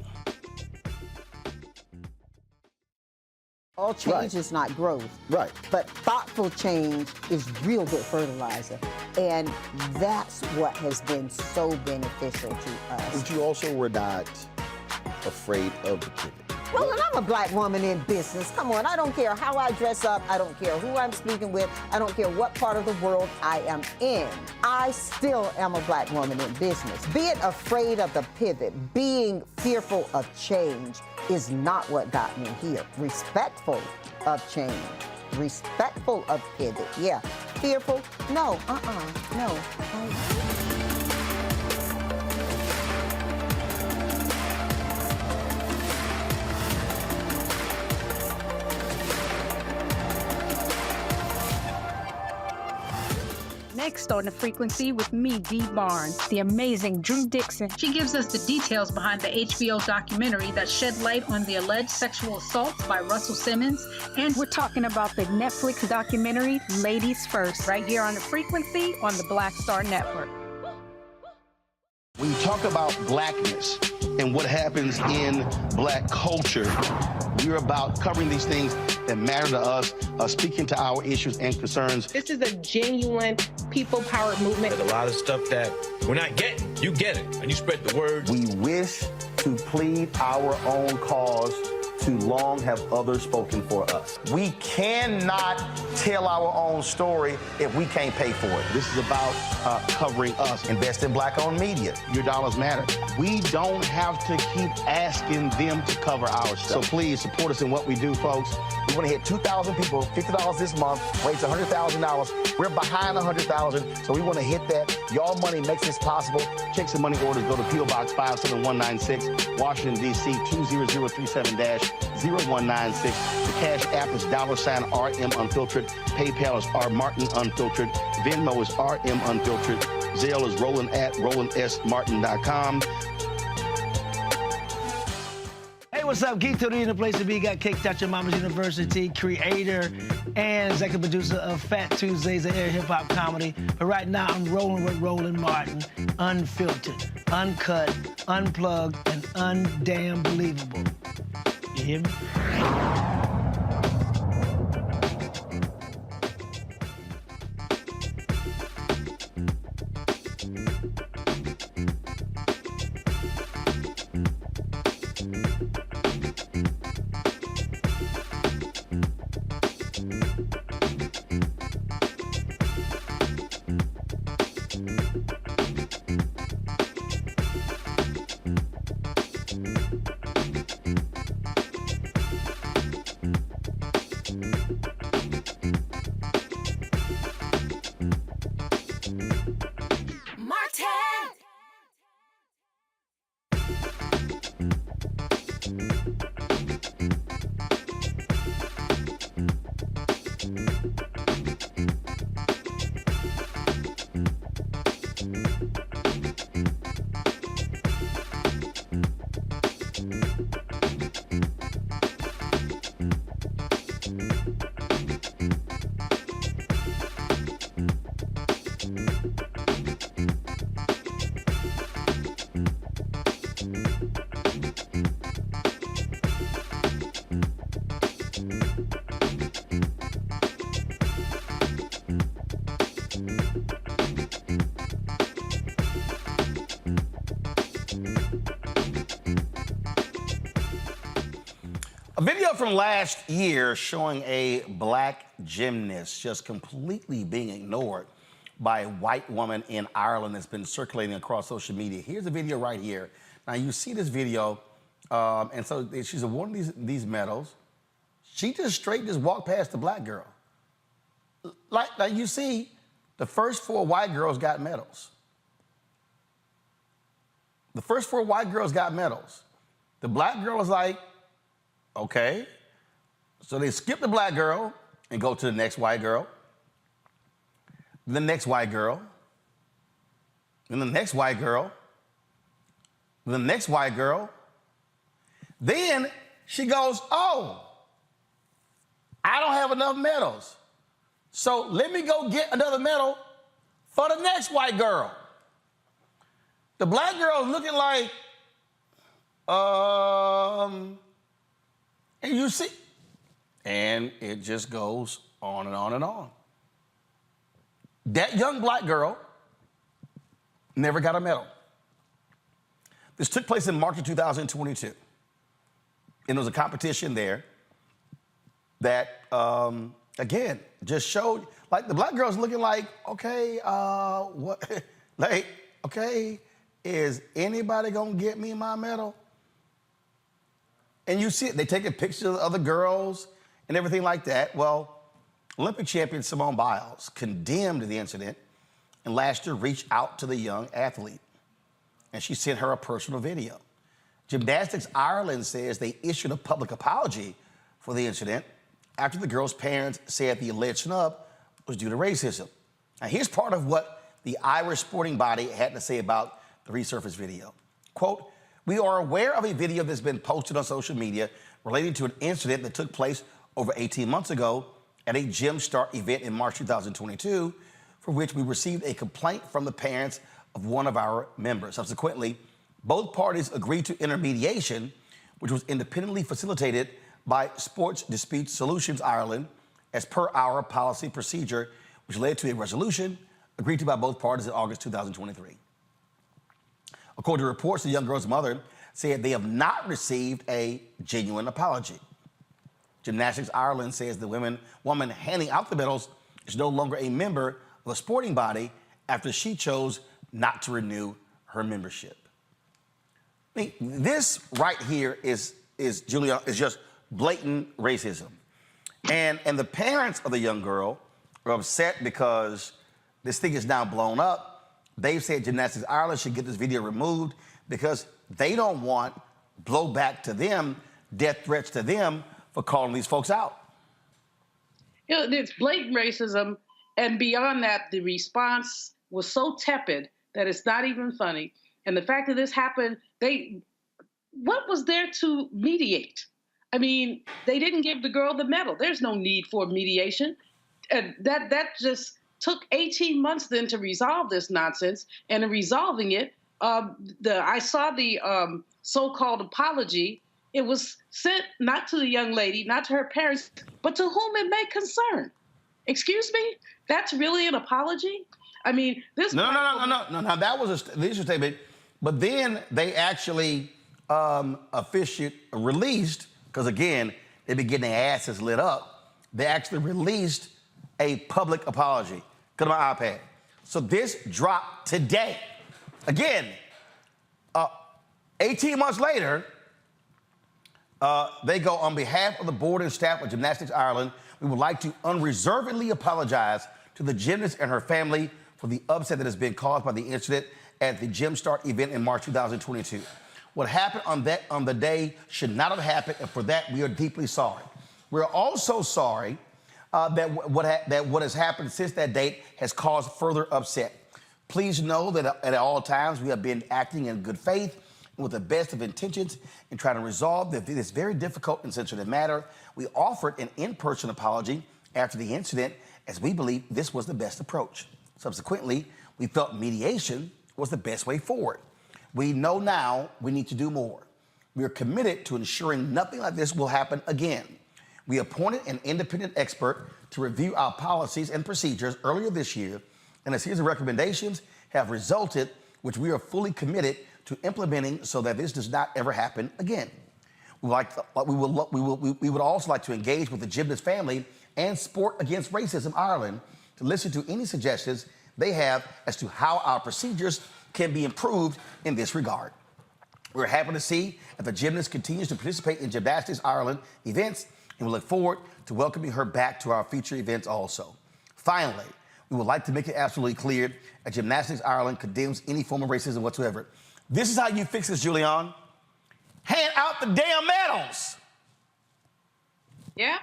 All change is not growth. Right. But thoughtful change is real good fertilizer. And that's what has been so beneficial to us. But you also were not afraid of the pivot. Well, and I'm a black woman in business. Come on, I don't care how I dress up. I don't care who I'm speaking with. I don't care what part of the world I am in. I still am a black woman in business. Being afraid of the pivot, being fearful of change is not what got me here. Respectful of change, respectful of pivot, yeah. Fearful, no, no. Next on The Frequency with me, Dee Barnes, the amazing Drew Dixon. She gives us the details behind the HBO documentary that shed light on the alleged sexual assaults by Russell Simmons. And we're talking about the Netflix documentary, Ladies First, right here on The Frequency on the Black Star Network. When you talk about blackness and what happens in black culture, we're about covering these things that matter to us, speaking to our issues and concerns. This is a genuine people-powered movement. There's a lot of stuff that we're not getting. You get it, and you spread the word. We wish to plead our own cause. Too long have others spoken for us. We cannot tell our own story if we can't pay for it. This is about covering us. Invest in black-owned media. Your dollars matter. We don't have to keep asking them to cover our stuff. So please support us in what we do, folks. We want to hit 2,000 people, $50 this month, raise $100,000. We're behind $100,000, so we want to hit that. Y'all money makes this possible. Check some money orders. Go to P.O. Box 57196, Washington, D.C. 20037-0196. The Cash App is $RM Unfiltered. PayPal is R Martin Unfiltered. Venmo is RM Unfiltered. Zelle is Roland at RolandSMartin.com. Hey, what's up? Geek Tony in the place to be. Got Kicked Out Your Mama's University, creator and executive producer of Fat Tuesdays, an air hip-hop comedy. But right now, I'm rolling with Roland Martin, unfiltered, uncut, unplugged, and undamn believable. You hear me? A video from last year showing a black gymnast just completely being ignored by a white woman in Ireland has been circulating across social media. Here's a video right here. Now you see this video, and so she's awarded these medals. She just straight walked past the black girl. Like you see, the first 4 white girls got medals. The first 4 white girls got medals. The black girl is like, okay. So they skip the black girl and go to the next white girl, the next white girl, then the next white girl, the next white girl. Then she goes, oh, I don't have enough medals. So let me go get another medal for the next white girl. The black girl is looking like, and you see, and it just goes on and on and on. That young black girl never got a medal. This took place in March of 2022. And there was a competition there that, again, just showed, like, the black girl's looking like, okay, what, like, okay, is anybody gonna get me my medal? And you see it, they taking pictures of other girls and everything like that. Well, Olympic champion Simone Biles condemned the incident and last year reached out to the young athlete. And she sent her a personal video. Gymnastics Ireland says they issued a public apology for the incident after the girl's parents said the alleged snub was due to racism. Now, here's part of what the Irish sporting body had to say about the resurfaced video. Quote, we are aware of a video that's been posted on social media relating to an incident that took place over 18 months ago at a Gym Start event in March 2022, for which we received a complaint from the parents of one of our members. Subsequently, both parties agreed to intermediation, which was independently facilitated by Sports Dispute Solutions Ireland as per our policy procedure, which led to a resolution agreed to by both parties in August 2023. According to reports, the young girl's mother said they have not received a genuine apology. Gymnastics Ireland says the woman handing out the medals is no longer a member of a sporting body after she chose not to renew her membership. I mean, this right here is just blatant racism. And the parents of the young girl are upset because this thing is now blown up. They've said Gymnastics Ireland should get this video removed because they don't want blowback to them, death threats to them for calling these folks out. It's blatant racism, and beyond that, the response was so tepid that it's not even funny. And the fact that this happened, what was there to mediate? I mean, they didn't give the girl the medal. There's no need for mediation. And that just took 18 months then to resolve this nonsense. And in resolving it, I saw the so-called apology. It was sent not to the young lady, not to her parents, but to whom it may concern. Excuse me? That's really an apology? I mean, this... No. That was the initial statement. But then they actually released, because again, they've been getting their asses lit up. They actually released a public apology. Go to my iPad. So this dropped today. Again, 18 months later, they go, on behalf of the board and staff of Gymnastics Ireland, we would like to unreservedly apologize to the gymnast and her family for the upset that has been caused by the incident at the Gym Start event in March 2022. What happened on the day should not have happened, and for that we are deeply sorry. We're also sorry that what has happened since that date has caused further upset. Please know that at all times we have been acting in good faith and with the best of intentions in trying to resolve this very difficult and sensitive matter. We offered an in-person apology after the incident, as we believe this was the best approach. Subsequently, we felt mediation was the best way forward. We know now we need to do more. We are committed to ensuring nothing like this will happen again. We appointed an independent expert to review our policies and procedures earlier this year, and a series of recommendations have resulted, which we are fully committed to implementing so that this does not ever happen again. We would also like to engage with the gymnast family and Sport Against Racism Ireland to listen to any suggestions they have as to how our procedures can be improved in this regard. We're happy to see that the gymnast continues to participate in Gymnastics Ireland events, and we look forward to welcoming her back to our future events also. Finally, we would like to make it absolutely clear that Gymnastics Ireland condemns any form of racism whatsoever. This is how you fix this, Julian. Hand out the damn medals. Yeah.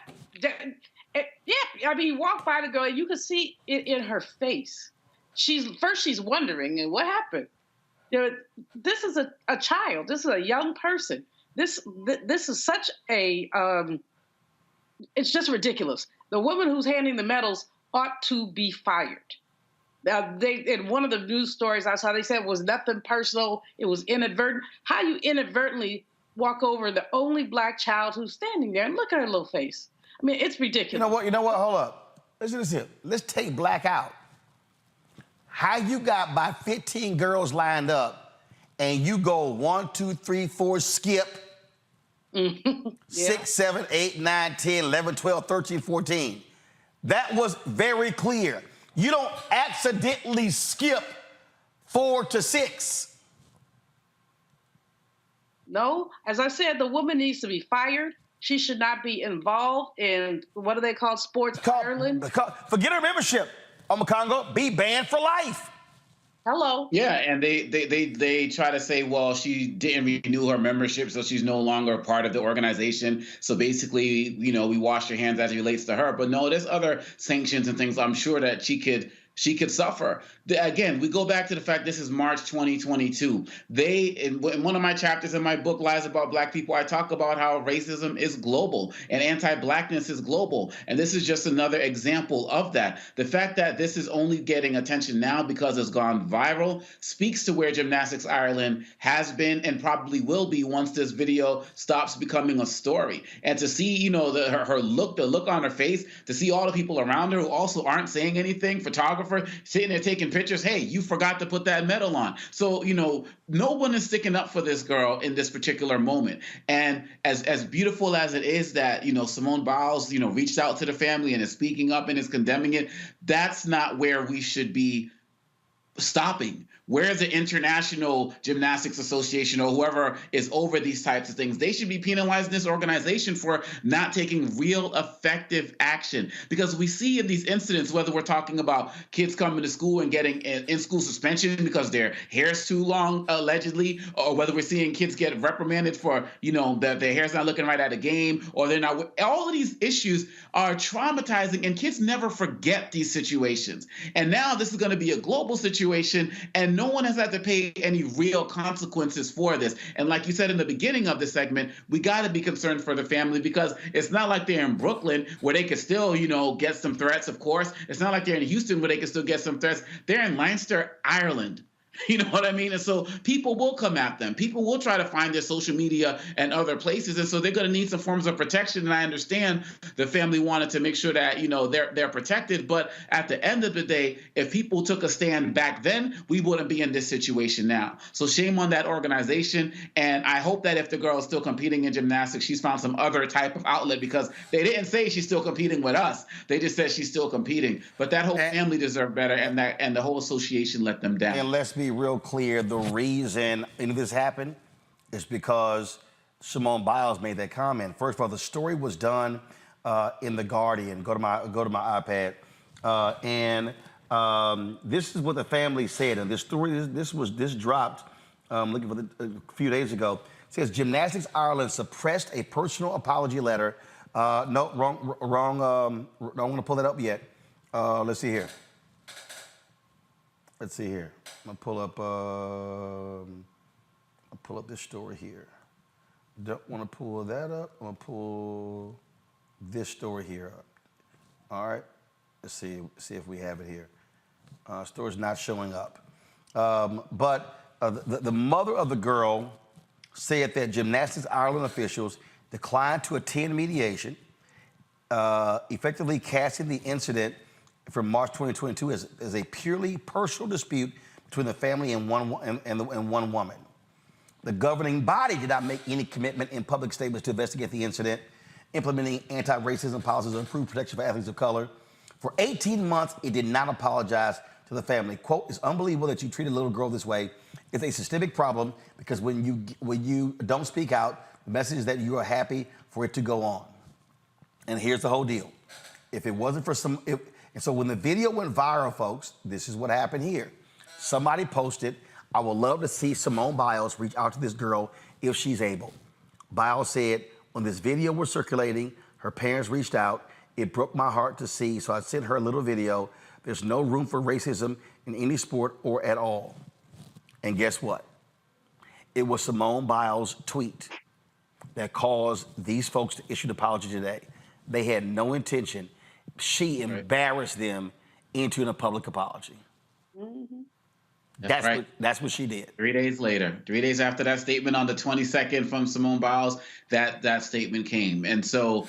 I mean, you walk by the girl, you can see it in her face. She's wondering, and what happened? This is a child. This is a young person. This is such a, it's just ridiculous. The woman who's handing the medals ought to be fired. Now, in one of the news stories I saw, they said it was nothing personal. It was inadvertent. How you inadvertently walk over the only black child who's standing there and look at her little face? I mean, it's ridiculous. You know what? Hold up. Listen to this here. Let's take black out. How you got about 15 girls lined up and you go 1, 2, 3, 4, skip, 6, 7, 8, 9, 10, 11, 12, 13, 14. That was very clear. You don't accidentally skip 4 to 6. No, as I said, the woman needs to be fired. She should not be involved in, what do they call, Sports Ireland? Forget her membership. Omakongo, be banned for life. Hello. Yeah, and they try to say, well, she didn't renew her membership, so she's no longer a part of the organization. So basically, we wash your hands as it relates to her. But no, there's other sanctions and things I'm sure that she could suffer. Again, we go back to the fact this is March 2022. In one of my chapters in my book, Lies About Black People, I talk about how racism is global and anti-blackness is global. And this is just another example of that. The fact that this is only getting attention now because it's gone viral speaks to where Gymnastics Ireland has been and probably will be once this video stops becoming a story. And to see, the look on her face, to see all the people around her who also aren't saying anything, photographer sitting there taking pictures, hey, you forgot to put that medal on. So, no one is sticking up for this girl in this particular moment. And as beautiful as it is that, Simone Biles, reached out to the family and is speaking up and is condemning it, that's not where we should be stopping? Where's the International Gymnastics Association or whoever is over these types of things? They should be penalizing this organization for not taking real effective action. Because we see in these incidents, whether we're talking about kids coming to school and getting in-school suspension because their hair's too long, allegedly, or whether we're seeing kids get reprimanded for, that their hair's not looking right at a game, or they're not. All of these issues are traumatizing, and kids never forget these situations. And now this is going to be a global situation, and no one has had to pay any real consequences for this. And like you said in the beginning of the segment, we got to be concerned for the family, because it's not like they're in Brooklyn where they could still, get some threats, of course. It's not like they're in Houston where they can still get some threats. They're in Leinster, Ireland. You know what I mean? And so people will come at them. People will try to find their social media and other places. And so they're going to need some forms of protection. And I understand the family wanted to make sure that, they're protected. But at the end of the day, if people took a stand back then, we wouldn't be in this situation now. So shame on that organization. And I hope that if the girl is still competing in gymnastics, she's found some other type of outlet, because they didn't say she's still competing with us. They just said she's still competing. But that whole family deserved better, and the whole association let them down. And let's be real clear, the reason any of this happened is because Simone Biles made that comment. First of all, the story was done in The Guardian. Go to my iPad. This is what the family said. And this story, this dropped looking for a few days ago. It says Gymnastics Ireland suppressed a personal apology letter. No, wrong. I don't want to pull that up yet. Let's see here. I'm gonna pull up this story here. Don't want to pull that up. I'm gonna pull this story here up. All right. Let's see if we have it here. Story's not showing up. But the mother of the girl said that Gymnastics Ireland officials declined to attend mediation, effectively casting the incident from March 2022 as a purely personal dispute between the family and one woman. The governing body did not make any commitment in public statements to investigate the incident, implementing anti-racism policies to improve protection for athletes of color. For 18 months, it did not apologize to the family. Quote, "It's unbelievable that you treat a little girl this way. It's a systemic problem because when you don't speak out, the message is that you are happy for it to go on." And here's the whole deal. If it wasn't for and so when the video went viral, folks, this is what happened here. Somebody posted, "I would love to see Simone Biles reach out to this girl if she's able." Biles said, "When this video was circulating, her parents reached out. It broke my heart to see, so I sent her a little video. There's no room for racism in any sport or at all." And guess what? It was Simone Biles' tweet that caused these folks to issue an apology today. They had no intention. She embarrassed them into a public apology. Mm-hmm. That's what she did. 3 days later, 3 days after that statement on the 22nd from Simone Biles, that statement came. And so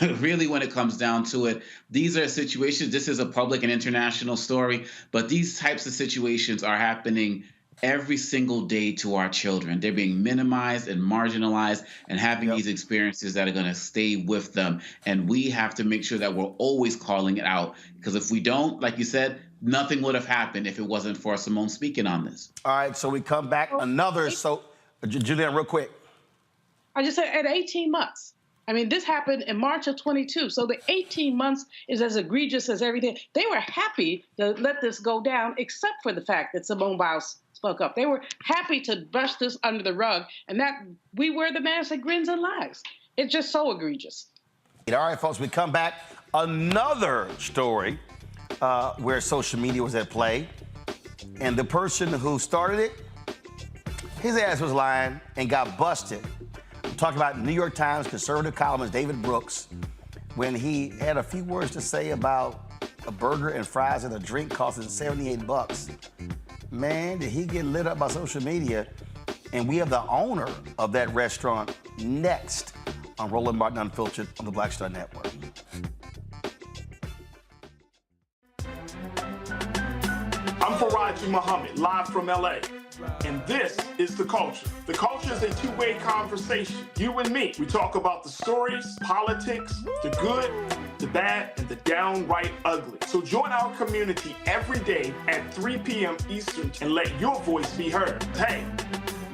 really, when it comes down to it, these are situations, this is a public and international story, but these types of situations are happening every single day to our children. They're being minimized and marginalized and having these experiences that are going to stay with them. And we have to make sure that we're always calling it out, because if we don't, like you said, nothing would have happened if it wasn't for Simone speaking on this. All right, so we come back Julianne, real quick. I just said at 18 months. I mean, this happened in March of 22. So the 18 months is as egregious as everything. They were happy to let this go down, except for the fact that Simone Biles spoke up. They were happy to brush this under the rug, and that we wear the mask that grins and lies. It's just so egregious. All right, folks, we come back. Another story where social media was at play, and the person who started it, his ass was lying and got busted. I'm talking about New York Times conservative columnist David Brooks, when he had a few words to say about a burger and fries and a drink costing $78. Man, did he get lit up by social media. And we have the owner of that restaurant next on Roland Martin Unfiltered on the Black Star Network. I'm Faraji Muhammad, live from LA. And this is The Culture. The Culture is a two-way conversation. You and me. We talk about the stories, politics, the good, the bad, and the downright ugly. So join our community every day at 3 p.m. Eastern and let your voice be heard. Hey,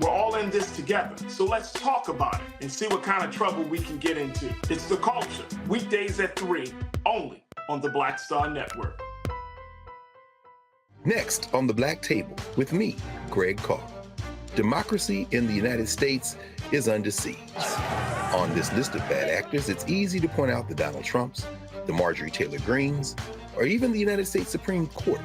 we're all in this together. So let's talk about it and see what kind of trouble we can get into. It's The Culture, weekdays at 3, only on the Black Star Network. Next on the Black Table with me, Greg Carr. Democracy in the United States is under siege. On this list of bad actors, it's easy to point out the Donald Trumps, the Marjorie Taylor Greens, or even the United States Supreme Court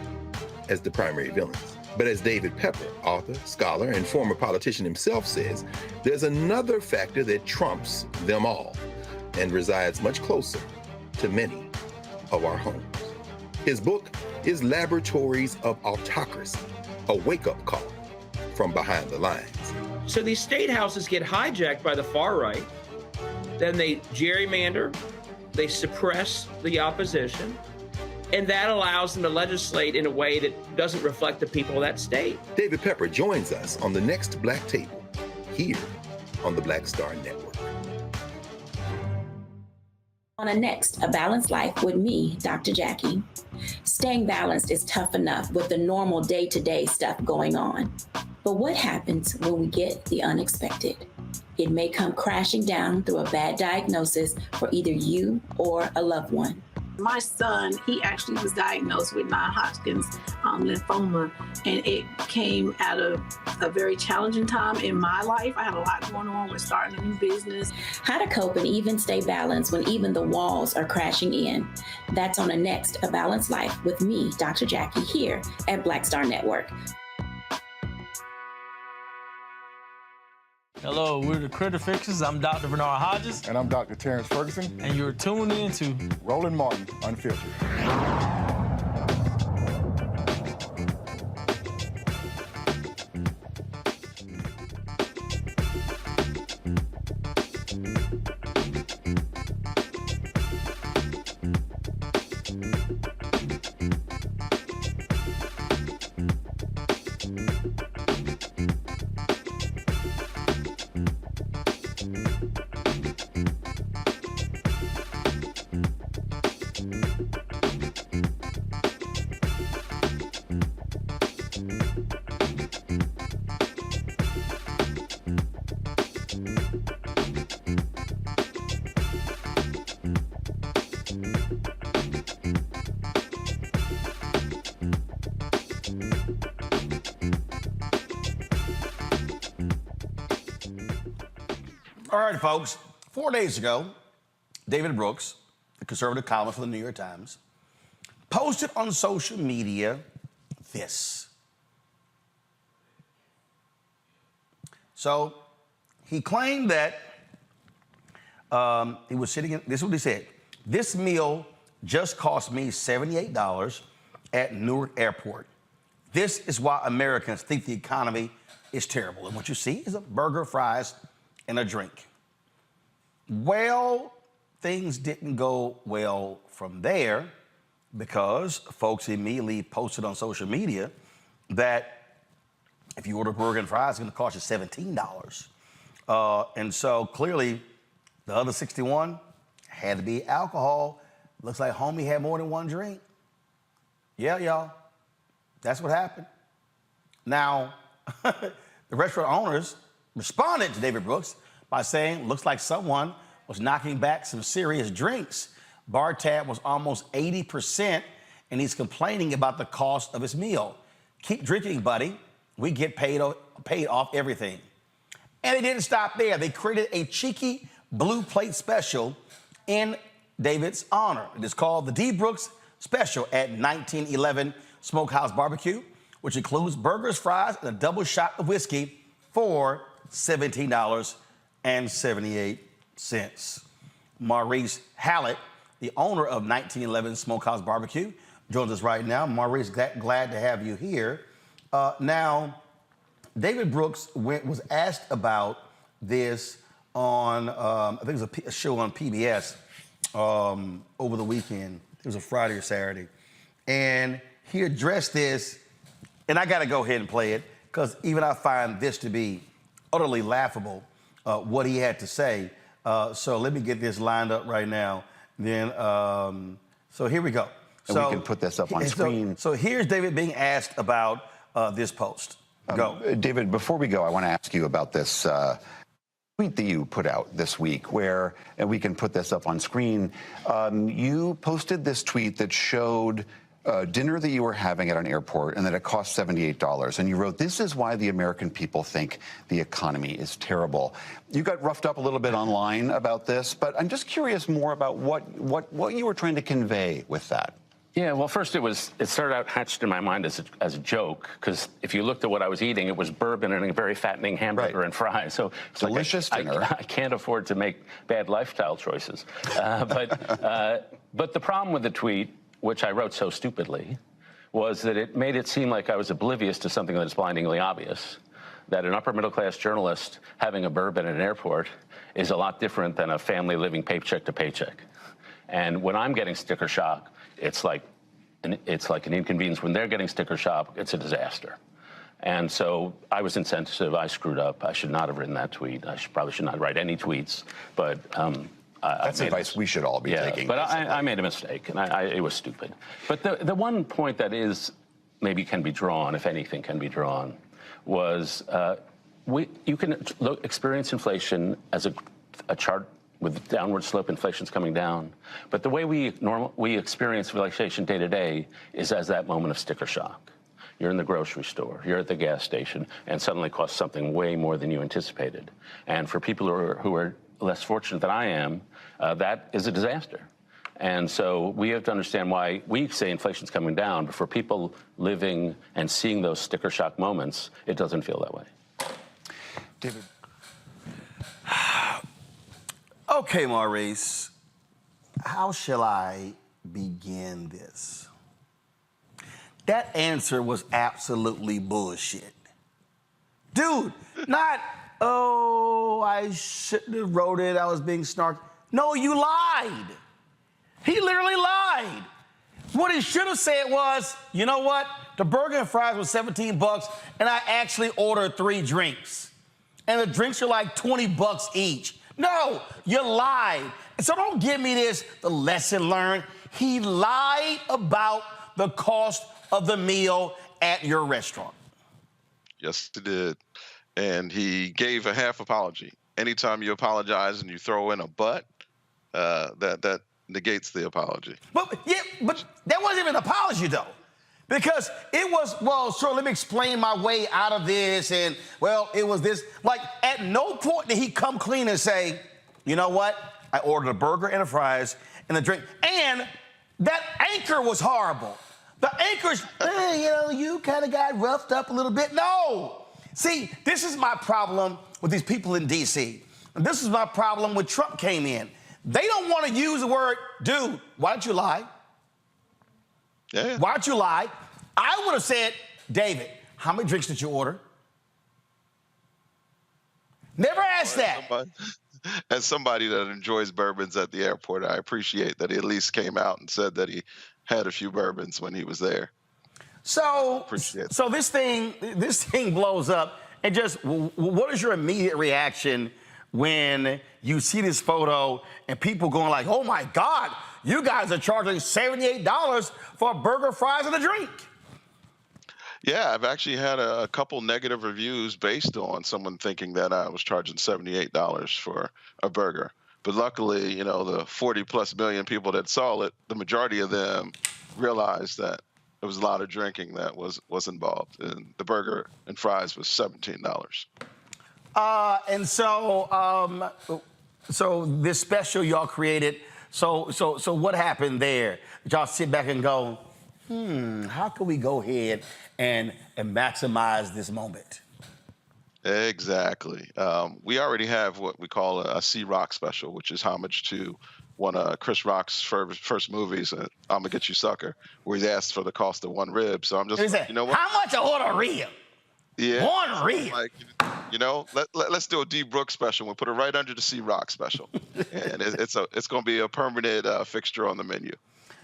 as the primary villains. But as David Pepper, author, scholar, and former politician himself says, there's another factor that trumps them all and resides much closer to many of our homes. His book is Laboratories of Autocracy, a wake-up call from behind the lines. So these state houses get hijacked by the far right, then they gerrymander, they suppress the opposition, and that allows them to legislate in a way that doesn't reflect the people of that state. David Pepper joins us on the next Black Table, here on the Black Star Network. On a next, A Balanced Life with me, Dr. Jackie. Staying balanced is tough enough with the normal day-to-day stuff going on. But what happens when we get the unexpected? It may come crashing down through a bad diagnosis for either you or a loved one. My son, he actually was diagnosed with non-Hodgkin's lymphoma, and it came at a very challenging time in my life. I had a lot going on with starting a new business. How to cope and even stay balanced when even the walls are crashing in. That's on a next A Balanced Life with me, Dr. Jackie, here at Black Star Network. Hello, we're the Critter Fixers. I'm Dr. Bernard Hodges. And I'm Dr. Terrence Ferguson. And you're tuned in to Roland Martin Unfiltered. All right, folks. 4 days ago, David Brooks, the conservative columnist for the New York Times, posted on social media this. So he claimed that he was sitting in, this is what he said, this meal just cost me $78 at Newark Airport. This is why Americans think the economy is terrible. And what you see is a burger, fries, and a drink. Well, things didn't go well from there because folks immediately posted on social media that if you order a burger and fries, it's gonna cost you $17. And so clearly the other 61 had to be alcohol. Looks like homie had more than one drink. Yeah, y'all, that's what happened. Now, the restaurant owners responded to David Brooks by saying, looks like someone was knocking back some serious drinks. Bar tab was almost 80%, and he's complaining about the cost of his meal. Keep drinking, buddy. We get paid off everything. And they didn't stop there. They created a cheeky blue plate special in David's honor. It is called the D. Brooks Special at 1911 Smoke House BBQ, which includes burgers, fries, and a double shot of whiskey for $17.78. Maurice Hallett, the owner of 1911 Smoke House BBQ, joins us right now. Maurice, glad to have you here. Now, David Brooks was asked about this on, I think it was a show on PBS over the weekend. It was a Friday or Saturday. And he addressed this, and I got to go ahead and play it. because even I find this to be utterly laughable, what he had to say. So let me get this lined up right now. Then, so here we go. And we can put this up on screen. So here's David being asked about this post. Go. David, before we go, I want to ask you about this tweet that you put out this week where, and we can put this up on screen, you posted this tweet that showed dinner that you were having at an airport and that it cost $78. And you wrote, "This is why the American people think the economy is terrible." You got roughed up a little bit online about this, but I'm just curious more about what you were trying to convey with that. Yeah, well, first it started out hatched in my mind as a joke, because if you looked at what I was eating, it was bourbon and a very fattening hamburger and fries. So it's delicious dinner. I can't afford to make bad lifestyle choices. But the problem with the tweet, which I wrote so stupidly, was that it made it seem like I was oblivious to something that is blindingly obvious, that an upper middle class journalist having a bourbon at an airport is a lot different than a family living paycheck to paycheck. And when I'm getting sticker shock, it's like an inconvenience. When they're getting sticker shock, it's a disaster. And so I was insensitive. I screwed up. I should not have written that tweet. I probably should not write any tweets. But that's advice we should all be taking. But I made a mistake, and it was stupid. But the one point that is maybe can be drawn, if anything can be drawn, was you can experience inflation as a chart with downward slope. Inflation's coming down, but the way we experience inflation day to day is as that moment of sticker shock. You're in the grocery store, you're at the gas station, and suddenly costs something way more than you anticipated. And for people who are less fortunate than I am, that is a disaster. And so we have to understand why we say inflation's coming down, but for people living and seeing those sticker shock moments, it doesn't feel that way. David. Okay, Maurice, how shall I begin this? That answer was absolutely bullshit. Dude, not, oh, I shouldn't have wrote it, I was being snarky. No, you lied. He literally lied. What he should have said was, you know what? The burger and fries was $17, and I actually ordered 3 drinks. And the drinks are like $20 each. No, you lied. And so don't give me this, the lesson learned. He lied about the cost of the meal at your restaurant. Yes, he did. And he gave a half apology. Anytime you apologize and you throw in a but, that negates the apology. But that wasn't even an apology, though. Because it was, well, sure, let me explain my way out of this, and, well, it was this. Like, at no point did he come clean and say, you know what? I ordered a burger and a fries and a drink. And that anchor was horrible. The anchor's, you kind of got roughed up a little bit. No. See, this is my problem with these people in D.C. And this is my problem when Trump came in. They don't want to use the word, dude, why don't you lie? Yeah. Why don't you lie? I would have said, David, how many drinks did you order? Never asked that. As somebody that enjoys bourbons at the airport, I appreciate that he at least came out and said that he had a few bourbons when he was there. So this thing blows up. And just, what is your immediate reaction when you see this photo and people going like, oh my God, you guys are charging $78 for a burger, fries, and a drink? Yeah, I've actually had a couple negative reviews based on someone thinking that I was charging $78 for a burger. But luckily, the 40+ million people that saw it, the majority of them realized that there was a lot of drinking that was involved. And the burger and fries was $17. And so this special y'all created, so what happened there? Y'all sit back and go, how can we go ahead and maximize this moment? Exactly. We already have what we call a C-Rock special, which is homage to one of Chris Rock's first movies, I'm Gonna Get You Sucker, where he asked for the cost of 1 rib. So I'm just, you know what? How much I order a rib? Yeah. 1 rib. Like, let's do a D. Brooks special. We'll put it right under the C-Rock special. And it's going to be a permanent fixture on the menu.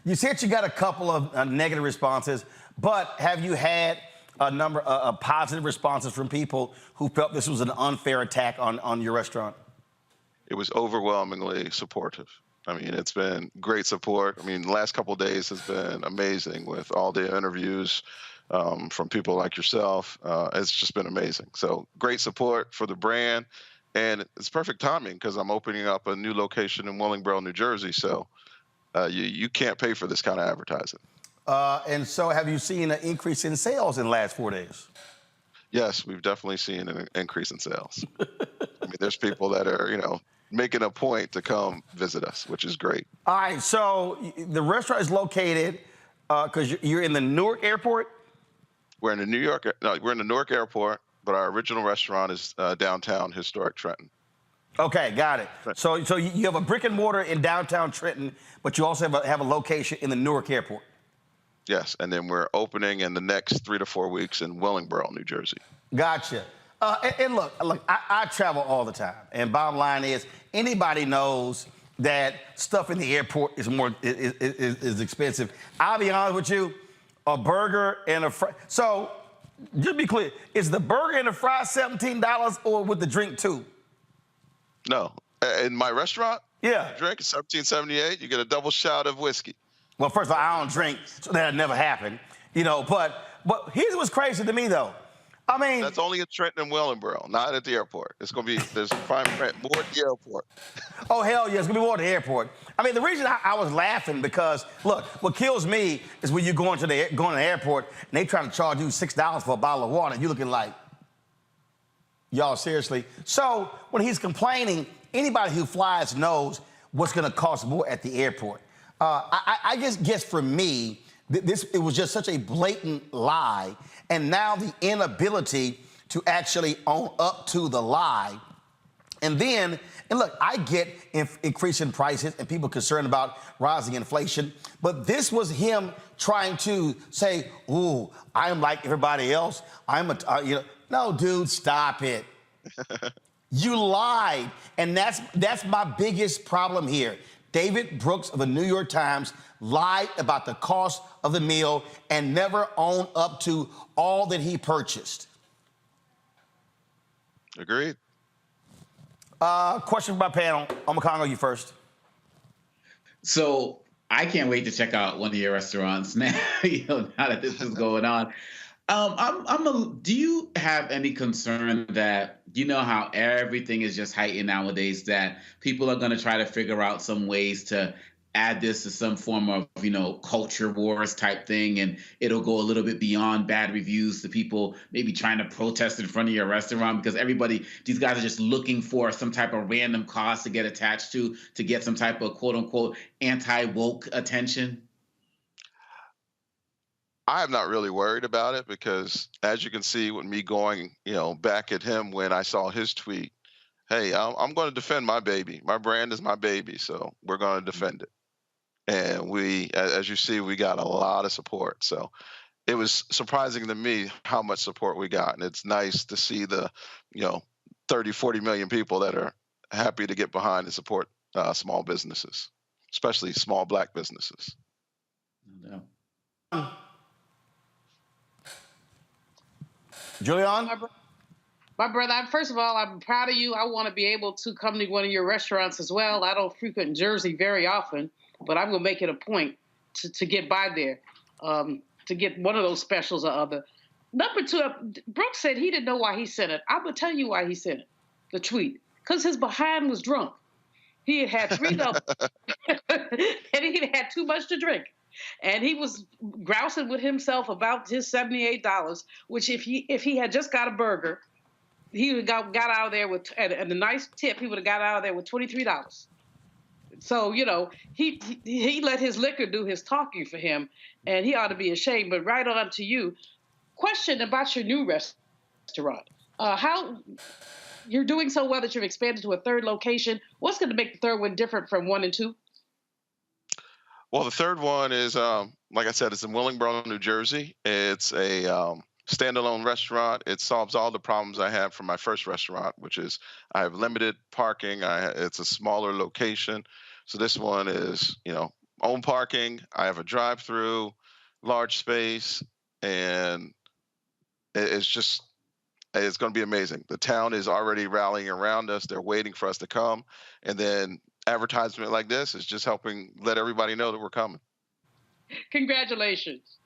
You said you got a couple of negative responses, but have you had a number of positive responses from people who felt this was an unfair attack on your restaurant? It was overwhelmingly supportive. I mean, it's been great support. I mean, the last couple of days has been amazing with all the interviews from people like yourself. It's just been amazing. So great support for the brand. And it's perfect timing because I'm opening up a new location in Willingboro, New Jersey. So you can't pay for this kind of advertising. And so have you seen an increase in sales in the last 4 days? Yes, we've definitely seen an increase in sales. I mean, there's people that are, making a point to come visit us, which is great. All right, so the restaurant is located because you're in the Newark Airport? We're in the Newark Airport, but our original restaurant is downtown historic Trenton. Okay, got it. Right. So you have a brick and mortar in downtown Trenton, but you also have a location in the Newark Airport. Yes, and then we're opening in the next 3 to 4 weeks in Willingboro, New Jersey. Gotcha. And look, I travel all the time, and bottom line is anybody knows that stuff in the airport is expensive. I'll be honest with you, a burger and a fry. So just be clear, is the burger and the fry $17 or with the drink too? No, in my restaurant, yeah, the drink is $17.78. You get a double shot of whiskey. Well, first of all, I don't drink, so that'll never happen, But here's what's crazy to me, though. I mean, that's only in Trenton and Willingboro, not at the airport. It's going to be, there's fine print more at the airport. Oh, hell yeah, it's going to be more at the airport. I mean, the reason I was laughing because, look, what kills me is when you're going to the airport and they trying to charge you $6 for a bottle of water, and you're looking like, y'all, seriously? So when he's complaining, anybody who flies knows what's going to cost more at the airport. I just guess for me, it was just such a blatant lie, and now the inability to actually own up to the lie. And look, I get increasing prices and people concerned about rising inflation, but this was him trying to say, "Ooh, I'm like everybody else. No, dude, stop it." You lied, and that's my biggest problem here. David Brooks of the New York Times lied about the cost of the meal and never owned up to all that he purchased. Agreed. Question for my panel. Omakongo, you first. So I can't wait to check out one of your restaurants now, now that this is going on. Do you have any concern that, how everything is just heightened nowadays, that people are going to try to figure out some ways to add this to some form of, culture wars type thing, and it'll go a little bit beyond bad reviews to people maybe trying to protest in front of your restaurant because these guys are just looking for some type of random cause to get attached to get some type of quote unquote anti-woke attention? I'm not really worried about it because, as you can see, with me going, back at him when I saw his tweet, hey, I'm going to defend my baby. My brand is my baby, so we're going to defend it. And as you see, we got a lot of support. So it was surprising to me how much support we got. And it's nice to see the, 30, 40 million people that are happy to get behind and support small businesses, especially small Black businesses. No. Julian? My brother, first of all, I'm proud of you. I want to be able to come to one of your restaurants as well. I don't frequent Jersey very often, but I'm going to make it a point to get by there, to get one of those specials or other. Number two, Brooks said he didn't know why he sent it. I'm going to tell you why he sent it, the tweet, because his behind was drunk. He had 3 doubles, and he had too much to drink. And he was grousing with himself about his $78, which if he had just got a burger, he would got out of there with and a nice tip. He would have got out of there with $23. So he let his liquor do his talking for him, and he ought to be ashamed. But right on to you. Question about your new restaurant. How you're doing so well that you've expanded to a 3rd location. What's going to make the 3rd one different from 1 and 2? Well, the 3rd one is, like I said, it's in Willingboro, New Jersey. It's a standalone restaurant. It solves all the problems I had from my first restaurant, which is I have limited parking. It's a smaller location. So this one is, own parking. I have a drive-through, large space, and it's going to be amazing. The town is already rallying around us. They're waiting for us to come. And then advertisement like this is just helping let everybody know that we're coming. Congratulations.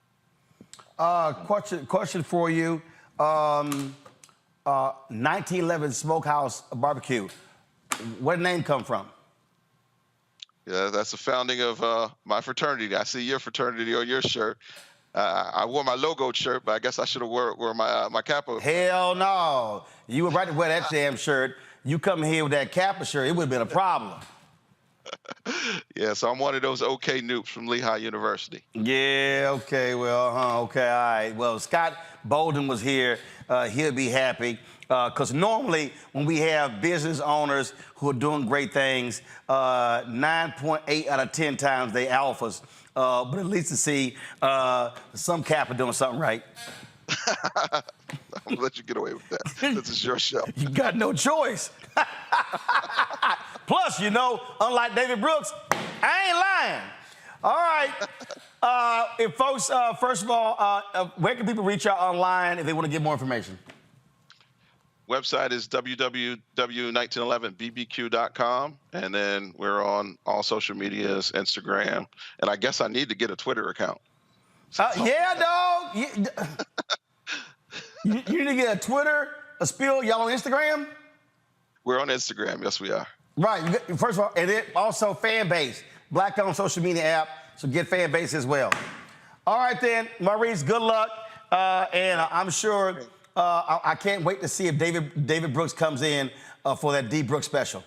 Question for you. 1911 Smoke House BBQ. Where did the name come from? Yeah, that's the founding of my fraternity. I see your fraternity on your shirt. I wore my logo shirt, but I guess I should have wore my Kappa. Hell no. You were right to wear that damn shirt. You come here with that Kappa shirt, it would have been a problem. Yeah, so I'm one of those OK noobs from Lehigh University. Yeah, okay, well, okay, all right. Well, Scott Bolden was here. He'll be happy. Because normally when we have business owners who are doing great things, 9.8 out of 10 times they alphas. But at least to see some Kappa doing something right. I'm gonna let you get away with that. This is your show. You got no choice. Plus, you know, unlike David Brooks, I ain't lying. All right. If folks, first of all, where can people reach out online if they want to get more information? Website is www.1911bbq.com, and then we're on all social medias, Instagram, and I guess I need to get a Twitter account. Yeah, dog. You need to get a Twitter, a spill. Y'all on Instagram? We're on Instagram. Yes, we are. Right. First of all, and then also fan base, Black-owned social media app. So get fan base as well. All right, then, Maurice. Good luck, and I'm sure. I can't wait to see if David Brooks comes in for that D. Brooks special.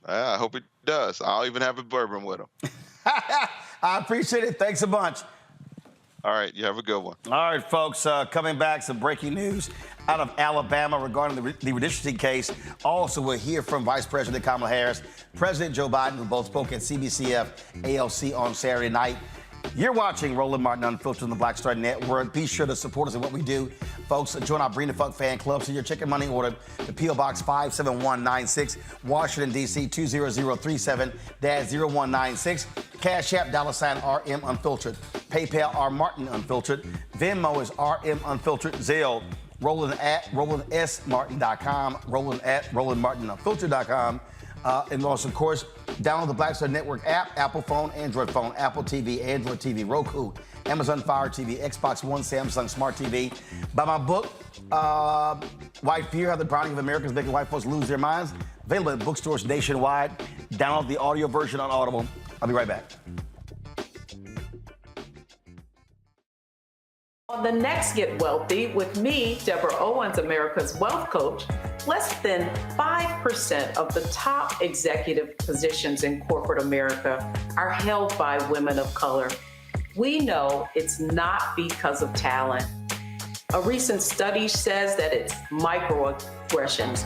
I hope he does. I'll even have a bourbon with him. I appreciate it. Thanks a bunch. All right. You have a good one. All right, folks. Coming back, some breaking news out of Alabama regarding the redistricting case. Also, we'll hear from Vice President Kamala Harris, President Joe Biden, who both spoke at CBCF ALC on Saturday night. You're watching Roland Martin Unfiltered on the Black Star Network. Be sure to support us in what we do. Folks, join our Bring the Fuck fan club. So your chicken money order to P.O. Box 57196, Washington, D.C. 20037-0196. Cash App, $RM Unfiltered. PayPal, R Martin Unfiltered. Venmo is RM Unfiltered. Zelle, Roland at RolandSMartin.com. Roland at RolandMartinUnfiltered.com. And also, of course, download the Black Star Network app, Apple phone, Android phone, Apple TV, Android TV, Roku, Amazon Fire TV, Xbox One, Samsung Smart TV. Buy my book, White Fear, How the Browning of America is Making White Folks Lose Their Minds. Available at bookstores nationwide. Download the audio version on Audible. I'll be right back. On the next Get Wealthy with me, Deborah Owens, America's Wealth Coach, less than 5% of the top executive positions in corporate America are held by women of color. We know it's not because of talent. A recent study says that it's microaggressions,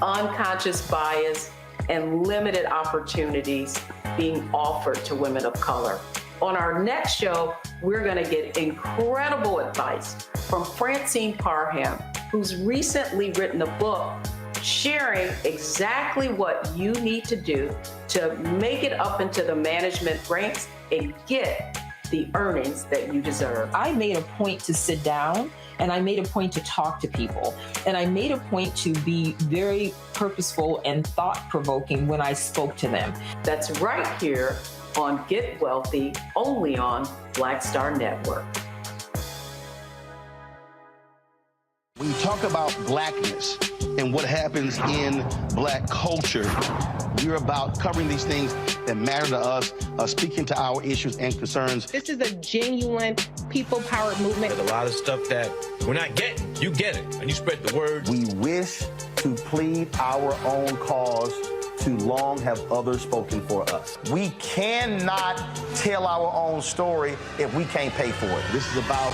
unconscious bias, and limited opportunities being offered to women of color. On our next show, we're going to get incredible advice from Francine Parham, who's recently written a book sharing exactly what you need to do to make it up into the management ranks and get the earnings that you deserve. I made a point to sit down and I made a point to talk to people. And I made a point to be very purposeful and thought-provoking when I spoke to them. That's right here on Get Wealthy, only on Black Star Network. When you talk about blackness and what happens in black culture, we're about covering these things that matter to us, speaking to our issues and concerns. This is a genuine people-powered movement. There's a lot of stuff that we're not getting. You get it, and you spread the word. We wish to plead our own cause. Too long have others spoken for us. We cannot tell our own story if we can't pay for it. This is about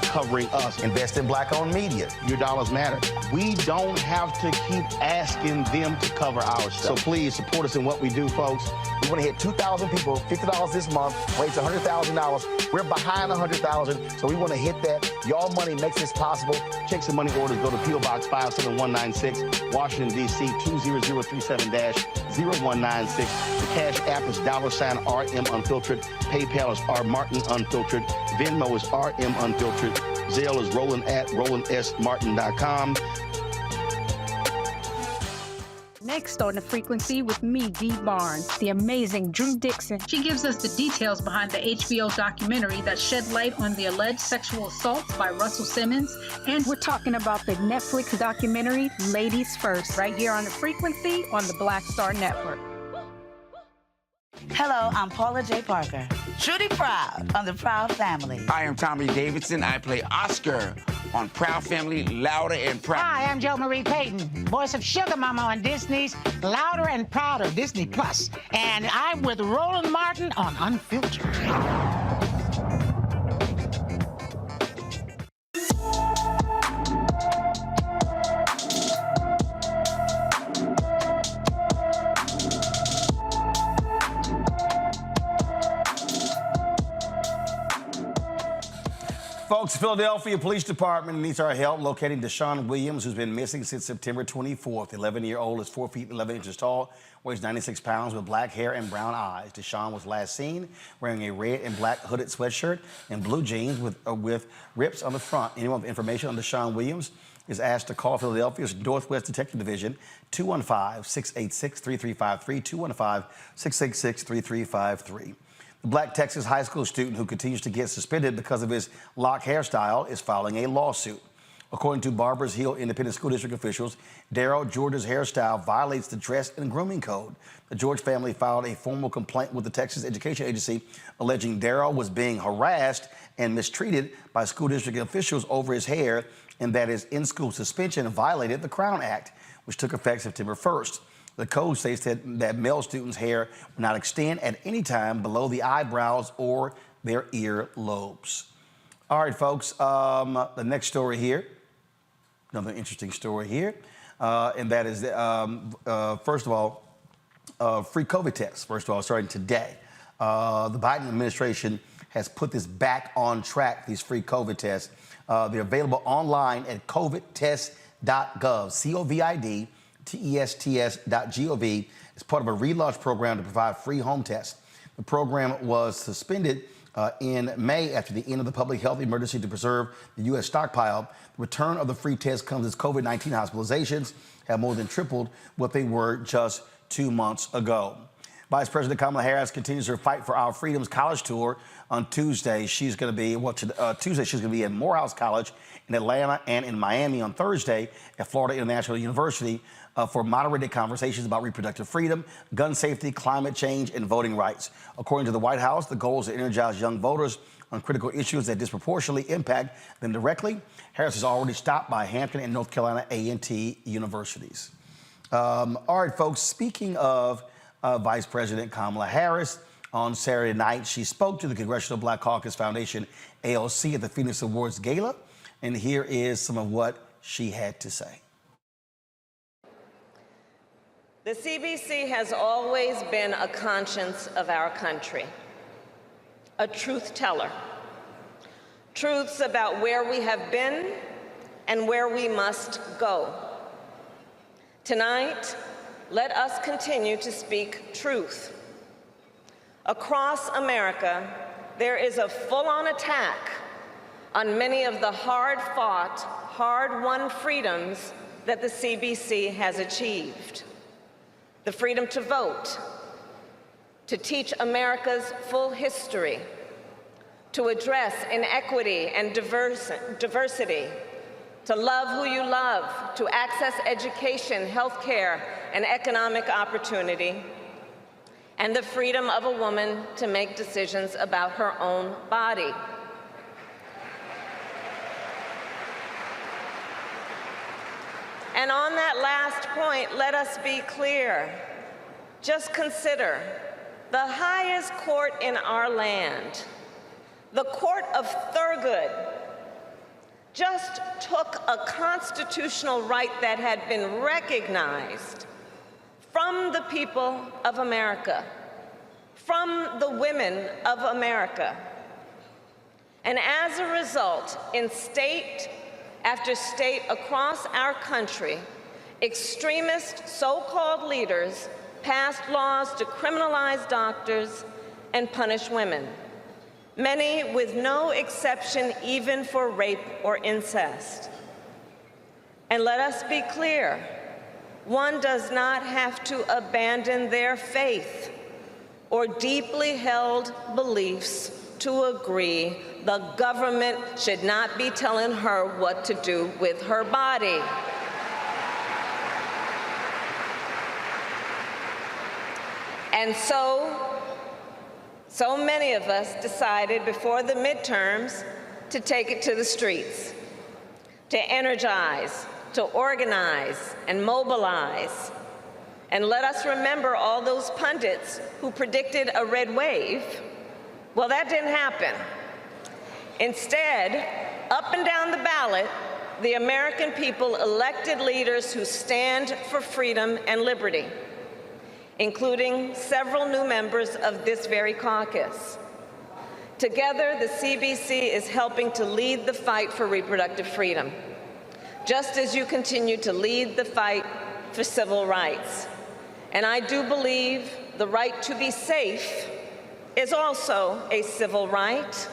covering us. Invest in black-owned media. Your dollars matter. We don't have to keep asking them to cover our stuff. So please support us in what we do, folks. We want to hit 2,000 people, $50 this month, raise $100,000. We're behind 100,000, so we want to hit that. Y'all money makes this possible. Check some money orders. Go to P.O. Box 57196, Washington, D.C. 20037-0196. The Cash App is $RM Unfiltered. PayPal is R Martin Unfiltered. Venmo is RM Unfiltered. Zelle is roland@rolandsmartin.com. Next on The Frequency with me, Dee Barnes, the amazing Drew Dixon. She gives us the details behind the HBO documentary that shed light on the alleged sexual assaults by Russell Simmons. And we're talking about the Netflix documentary, Ladies First, right here on The Frequency on the Black Star Network. Hello, I'm Paula J. Parker, Trudy Proud on the Proud Family. I am Tommy Davidson. I play Oscar on Proud Family, Louder and Proud. Hi, I'm Jo Marie Payton, voice of Sugar Mama on Disney's Louder and Prouder, Disney Plus. And I'm with Roland Martin on Unfiltered. Folks, Philadelphia Police Department needs our help locating Deshaun Williams, who's been missing since September 24th. The 11-year-old is 4 feet 11 inches tall, weighs 96 pounds, with black hair and brown eyes. Deshaun was last seen wearing a red and black hooded sweatshirt and blue jeans with rips on the front. Anyone with information on Deshaun Williams is asked to call Philadelphia's Northwest Detective Division, 215-686-3353, 215-686-3353. The Black Texas high school student who continues to get suspended because of his lock hairstyle is filing a lawsuit. According to Barbers Hill Independent School District officials, Daryl George's hairstyle violates the dress and grooming code. The George family filed a formal complaint with the Texas Education Agency alleging Daryl was being harassed and mistreated by school district officials over his hair and that his in-school suspension violated the Crown Act, which took effect September 1st. The code states that male students' hair will not extend at any time below the eyebrows or their ear lobes. All right, folks, the next story here, another interesting story here, and that is, first of all, free COVID tests, first of all, starting today. The Biden administration has put this back on track, these free COVID tests. They're available online at covidtest.gov, COVID tests.gov as part of a relaunch program to provide free home tests. The program was suspended in May after the end of the public health emergency to preserve the U.S. stockpile. The return of the free test comes as COVID-19 hospitalizations have more than tripled what they were just 2 months ago. Vice President Kamala Harris continues her Fight for Our Freedoms college tour. On Tuesday, she's going to be, she's going to be at Morehouse College in Atlanta and in Miami on Thursday at Florida International University for moderated conversations about reproductive freedom, gun safety, climate change, and voting rights. According to the White House, the goal is to energize young voters on critical issues that disproportionately impact them directly. Harris is already stopped by Hampton and North Carolina A&T universities. All right, folks, speaking of Vice President Kamala Harris, on Saturday night, she spoke to the Congressional Black Caucus Foundation, ALC, at the Phoenix Awards Gala. And here is some of what she had to say. The CBC has always been a conscience of our country, a truth teller. Truths about where we have been and where we must go. Tonight, let us continue to speak truth. Across America, there is a full-on attack on many of the hard-fought, hard-won freedoms that the CBC has achieved. The freedom to vote, to teach America's full history, to address inequity and diversity, to love who you love, to access education, health care, and economic opportunity, and the freedom of a woman to make decisions about her own body. And on that last point, let us be clear. Just consider the highest court in our land, the Court of Thurgood, just took a constitutional right that had been recognized from the people of America, from the women of America. And as a result, in state after state across our country, extremist so-called leaders passed laws to criminalize doctors and punish women. many with no exception even for rape or incest. And let us be clear, one does not have to abandon their faith or deeply held beliefs to agree the government should not be telling her what to do with her body. And so many of us decided before the midterms to take it to the streets, to energize, to organize and mobilize. And let us remember all those pundits who predicted a red wave. Well, that didn't happen. Instead, up and down the ballot, the American people elected leaders who stand for freedom and liberty, including several new members of this very caucus. Together, the CBC is helping to lead the fight for reproductive freedom, just as you continue to lead the fight for civil rights. And I do believe the right to be safe is also a civil right.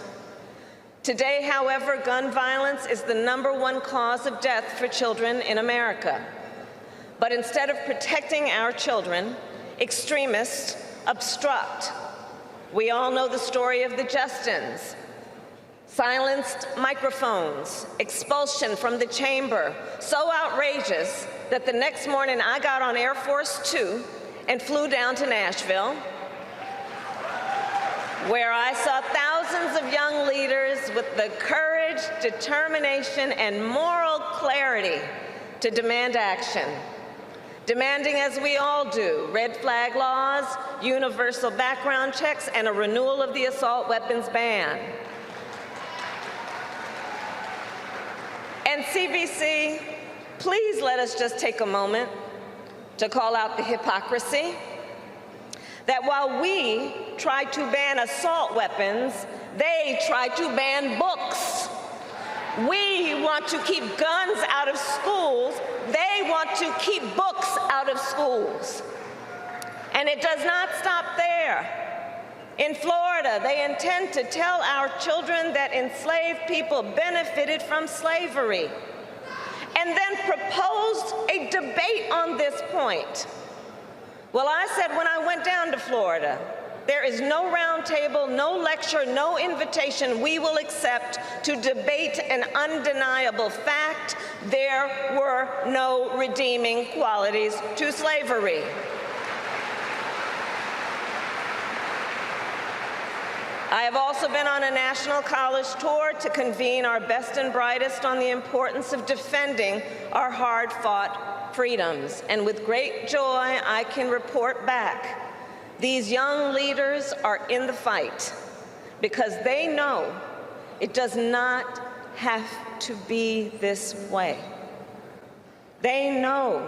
Today, however, gun violence is the #1 cause of death for children in America. But instead of protecting our children, extremists obstruct. We all know the story of the Justins. Silenced microphones, expulsion from the chamber, so outrageous that the next morning I got on Air Force 2 and flew down to Nashville, where I saw thousands of young leaders with the courage, determination, and moral clarity to demand action. Demanding, as we all do, red flag laws, universal background checks, and a renewal of the assault weapons ban. And CBC, please let us just take a moment to call out the hypocrisy that while we try to ban assault weapons, they try to ban books. We want to keep guns out of schools. They want to keep books out of schools. And it does not stop there. In Florida, they intend to tell our children that enslaved people benefited from slavery, and then proposed a debate on this point. Well, I said when I went down to Florida, there is no round table, no lecture, no invitation we will accept to debate an undeniable fact: there were no redeeming qualities to slavery. I have also been on a national college tour to convene our best and brightest on the importance of defending our hard-fought freedoms. And with great joy, I can report back, these young leaders are in the fight because they know it does not have to be this way. They know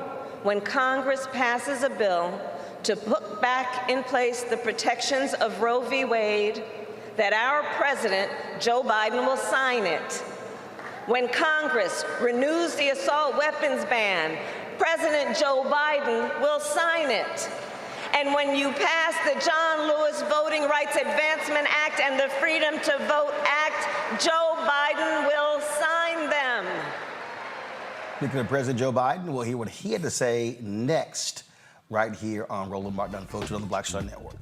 when Congress passes a bill to put back in place the protections of Roe v. Wade, that our president, Joe Biden, will sign it. When Congress renews the assault weapons ban, President Joe Biden will sign it. And when you pass the John Lewis Voting Rights Advancement Act and the Freedom to Vote Act, Joe Biden will sign them. Speaking of President Joe Biden, we'll hear what he had to say next, right here on Roland Martin Unfiltered on the Black Star Network.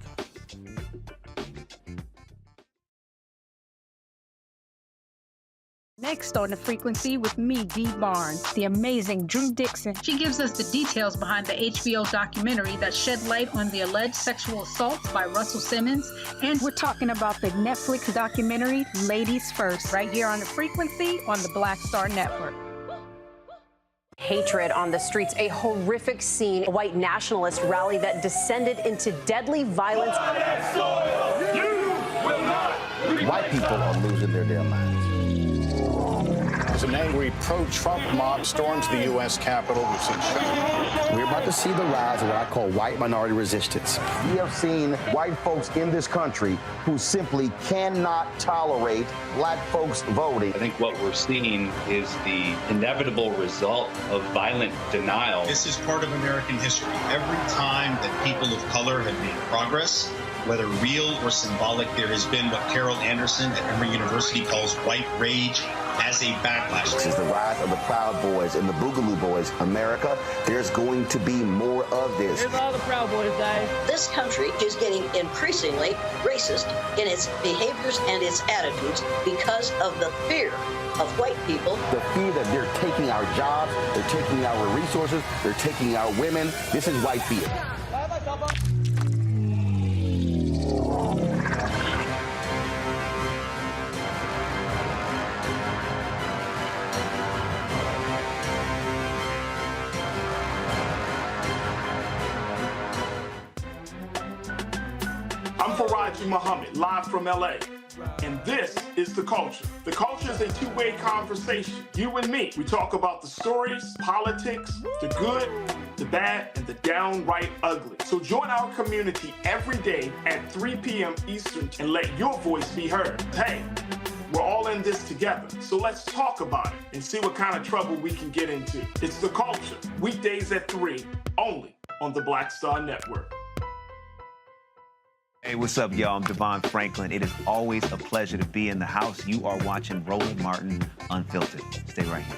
Next on The Frequency with me, Dee Barnes, the amazing Drew Dixon. She gives us the details behind the HBO documentary that shed light on the alleged sexual assaults by Russell Simmons. And we're talking about the Netflix documentary, Ladies First, right here on The Frequency on the Black Star Network. Hatred on the streets, a horrific scene, a white nationalist rally that descended into deadly violence. White people are losing their damn minds. As an angry pro-Trump mob storms the U.S. Capitol, we've seen shooting. We're about to see the rise of what I call white minority resistance. We have seen white folks in this country who simply cannot tolerate black folks voting. I think what we're seeing is the inevitable result of violent denial. This is part of American history. Every time that people of color have made progress, whether real or symbolic, there has been what Carol Anderson at Emory University calls white rage as a backlash. This is the rise of the Proud Boys and the Boogaloo Boys. America, there's going to be more of this. Here's all the Proud Boys, guys. This country is getting increasingly racist in its behaviors and its attitudes because of the fear of white people. The fear that they're taking our jobs, they're taking our resources, they're taking our women. This is white fear. I'm Faraji Muhammad, live from LA. And this is The Culture. The Culture is a two-way conversation. You and me. We talk about the stories, politics, the good, the bad, and the downright ugly. So join our community every day at 3 p.m. Eastern and let your voice be heard. Hey, we're all in this together. So let's talk about it and see what kind of trouble we can get into. It's The Culture, weekdays at 3, only on the Black Star Network. Hey, what's up, y'all? I'm Devon Franklin. It is always a pleasure to be in the house. You are watching Roland Martin Unfiltered. Stay right here.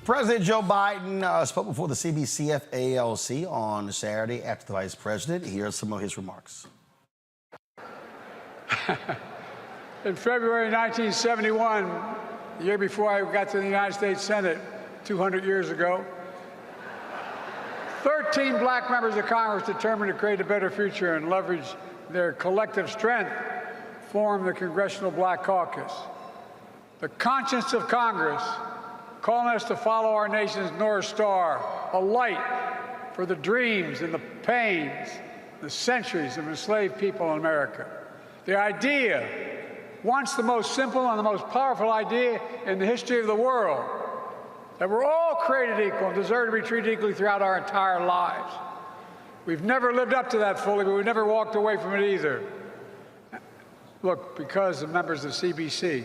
President Joe Biden spoke before the CBCF-ALC on Saturday after the vice president. Here are some of his remarks. In February 1971, the year before I got to the United States Senate 200 years ago, 13 black members of Congress determined to create a better future and leverage their collective strength formed the Congressional Black Caucus. The conscience of Congress calling us to follow our nation's North Star, a light for the dreams and the pains, the centuries of enslaved people in America. The idea, once the most simple and the most powerful idea in the history of the world, that we're all created equal and deserve to be treated equally throughout our entire lives. We've never lived up to that fully, but we've never walked away from it either. Look, because of members of CBC,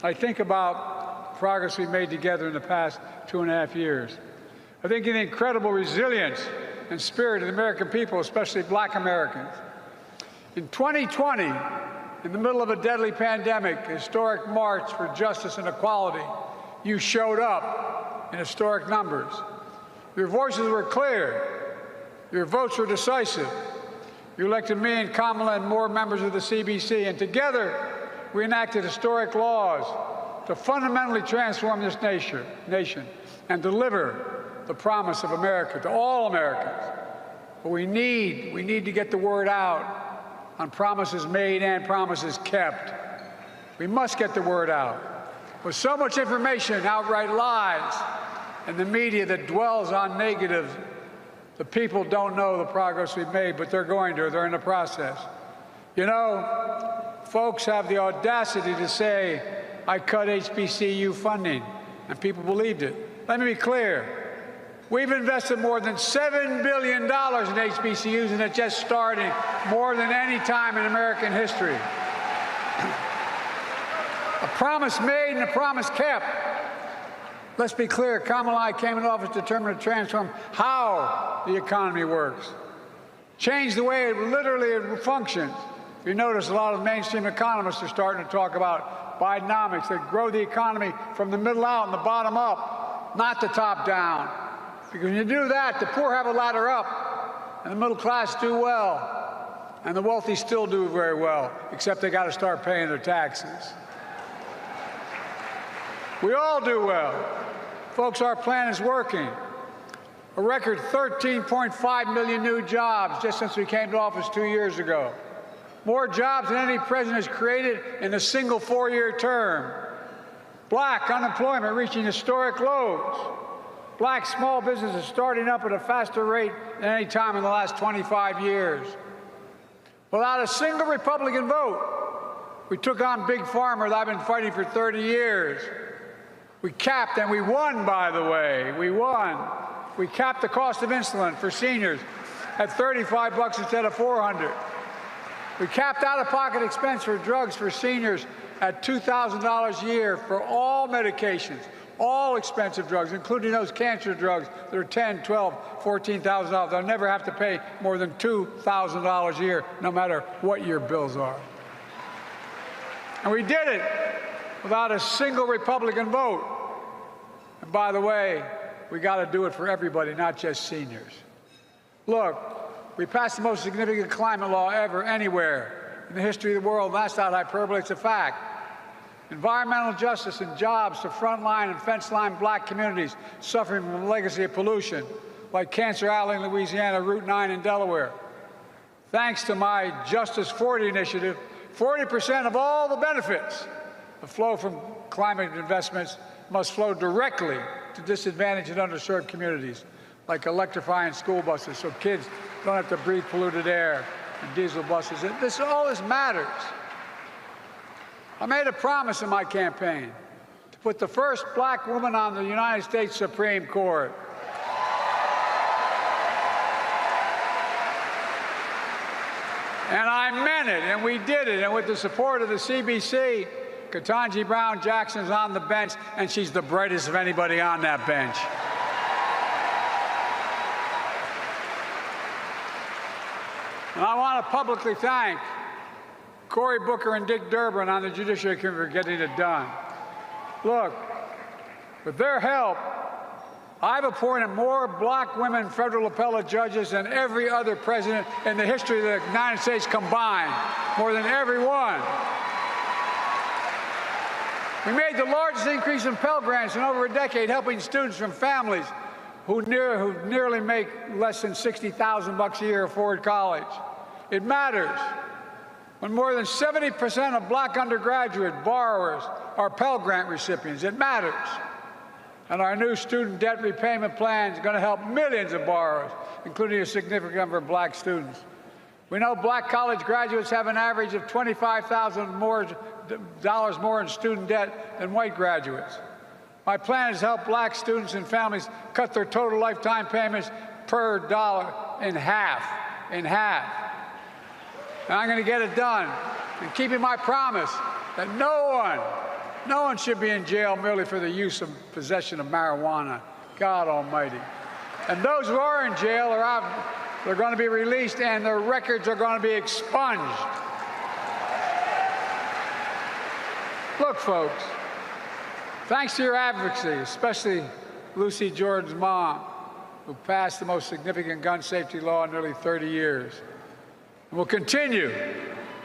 I think about the progress we've made together in the past 2.5 years. I think of the incredible resilience and spirit of the American people, especially black Americans. In 2020, in the middle of a deadly pandemic, a historic march for justice and equality, you showed up in historic numbers. Your voices were clear. Your votes were decisive. You elected me and Kamala and more members of the CBC, and together we enacted historic laws to fundamentally transform this nation and deliver the promise of America to all Americans. But we need to get the word out on promises made and promises kept. We must get the word out. With so much information, outright lies, and the media that dwells on negatives, the people don't know the progress we've made, but they're going to. They're in the process. You know, folks have the audacity to say, I cut HBCU funding, and people believed it. Let me be clear. We've invested more than $7 billion in HBCUs, and it's just starting, more than any time in American history. A promise made and a promise kept. Let's be clear, Kamala and I came into office determined to transform how the economy works. Change the way it literally functions. If you notice, a lot of mainstream economists are starting to talk about Bidenomics, that grow the economy from the middle out and the bottom up, not the top down. Because when you do that, the poor have a ladder up, and the middle class do well, and the wealthy still do very well, except they got to start paying their taxes. We all do well. Folks, our plan is working. A record 13.5 million new jobs just since we came to office 2 years ago. More jobs than any president has created in a single 4-year term. Black unemployment reaching historic lows. Black small businesses starting up at a faster rate than any time in the last 25 years. Without a single Republican vote, we took on Big Pharma that I've been fighting for 30 years. We capped, and we won, by the way. We won. We capped the cost of insulin for seniors at $35 instead of $400. We capped out-of-pocket expense for drugs for seniors at $2,000 a year for all medications, all expensive drugs, including those cancer drugs that are $10,000, $12,000, $14,000. They'll never have to pay more than $2,000 a year, no matter what your bills are. And we did it without a single Republican vote. And by the way, we got to do it for everybody, not just seniors. Look, we passed the most significant climate law ever, anywhere in the history of the world. That's not hyperbole, it's a fact. Environmental justice and jobs to frontline and fence-line black communities suffering from the legacy of pollution, like Cancer Alley in Louisiana, Route 9 in Delaware. Thanks to my Justice 40 initiative, 40% of all the benefits that flow from climate investments must flow directly to disadvantaged and underserved communities, like electrifying school buses so kids don't have to breathe polluted air and diesel buses. All this matters. I made a promise in my campaign to put the first black woman on the United States Supreme Court. And I meant it, and we did it. And with the support of the CBC, Ketanji Brown Jackson's on the bench, and she's the brightest of anybody on that bench. And I want to publicly thank Cory Booker and Dick Durbin on the Judiciary Committee for getting it done. Look, with their help, I've appointed more black women federal appellate judges than every other president in the history of the United States combined, more than every one. We made the largest increase in Pell Grants in over a decade, helping students from families who nearly make less than $60,000 a year afford college. It matters. When more than 70% of black undergraduate borrowers are Pell Grant recipients, it matters. And our new student debt repayment plan is going to help millions of borrowers, including a significant number of black students. We know black college graduates have an average of $25,000 more in student debt than white graduates. My plan is to help black students and families cut their total lifetime payments per dollar in half. And I'm going to get it done. And keeping my promise that no one should be in jail merely for the use of possession of marijuana. God Almighty. And those who are in jail they're going to be released and their records are going to be expunged. Look, folks, thanks to your advocacy, especially Lucy Jordan's mom, who passed the most significant gun safety law in nearly 30 years. And we'll continue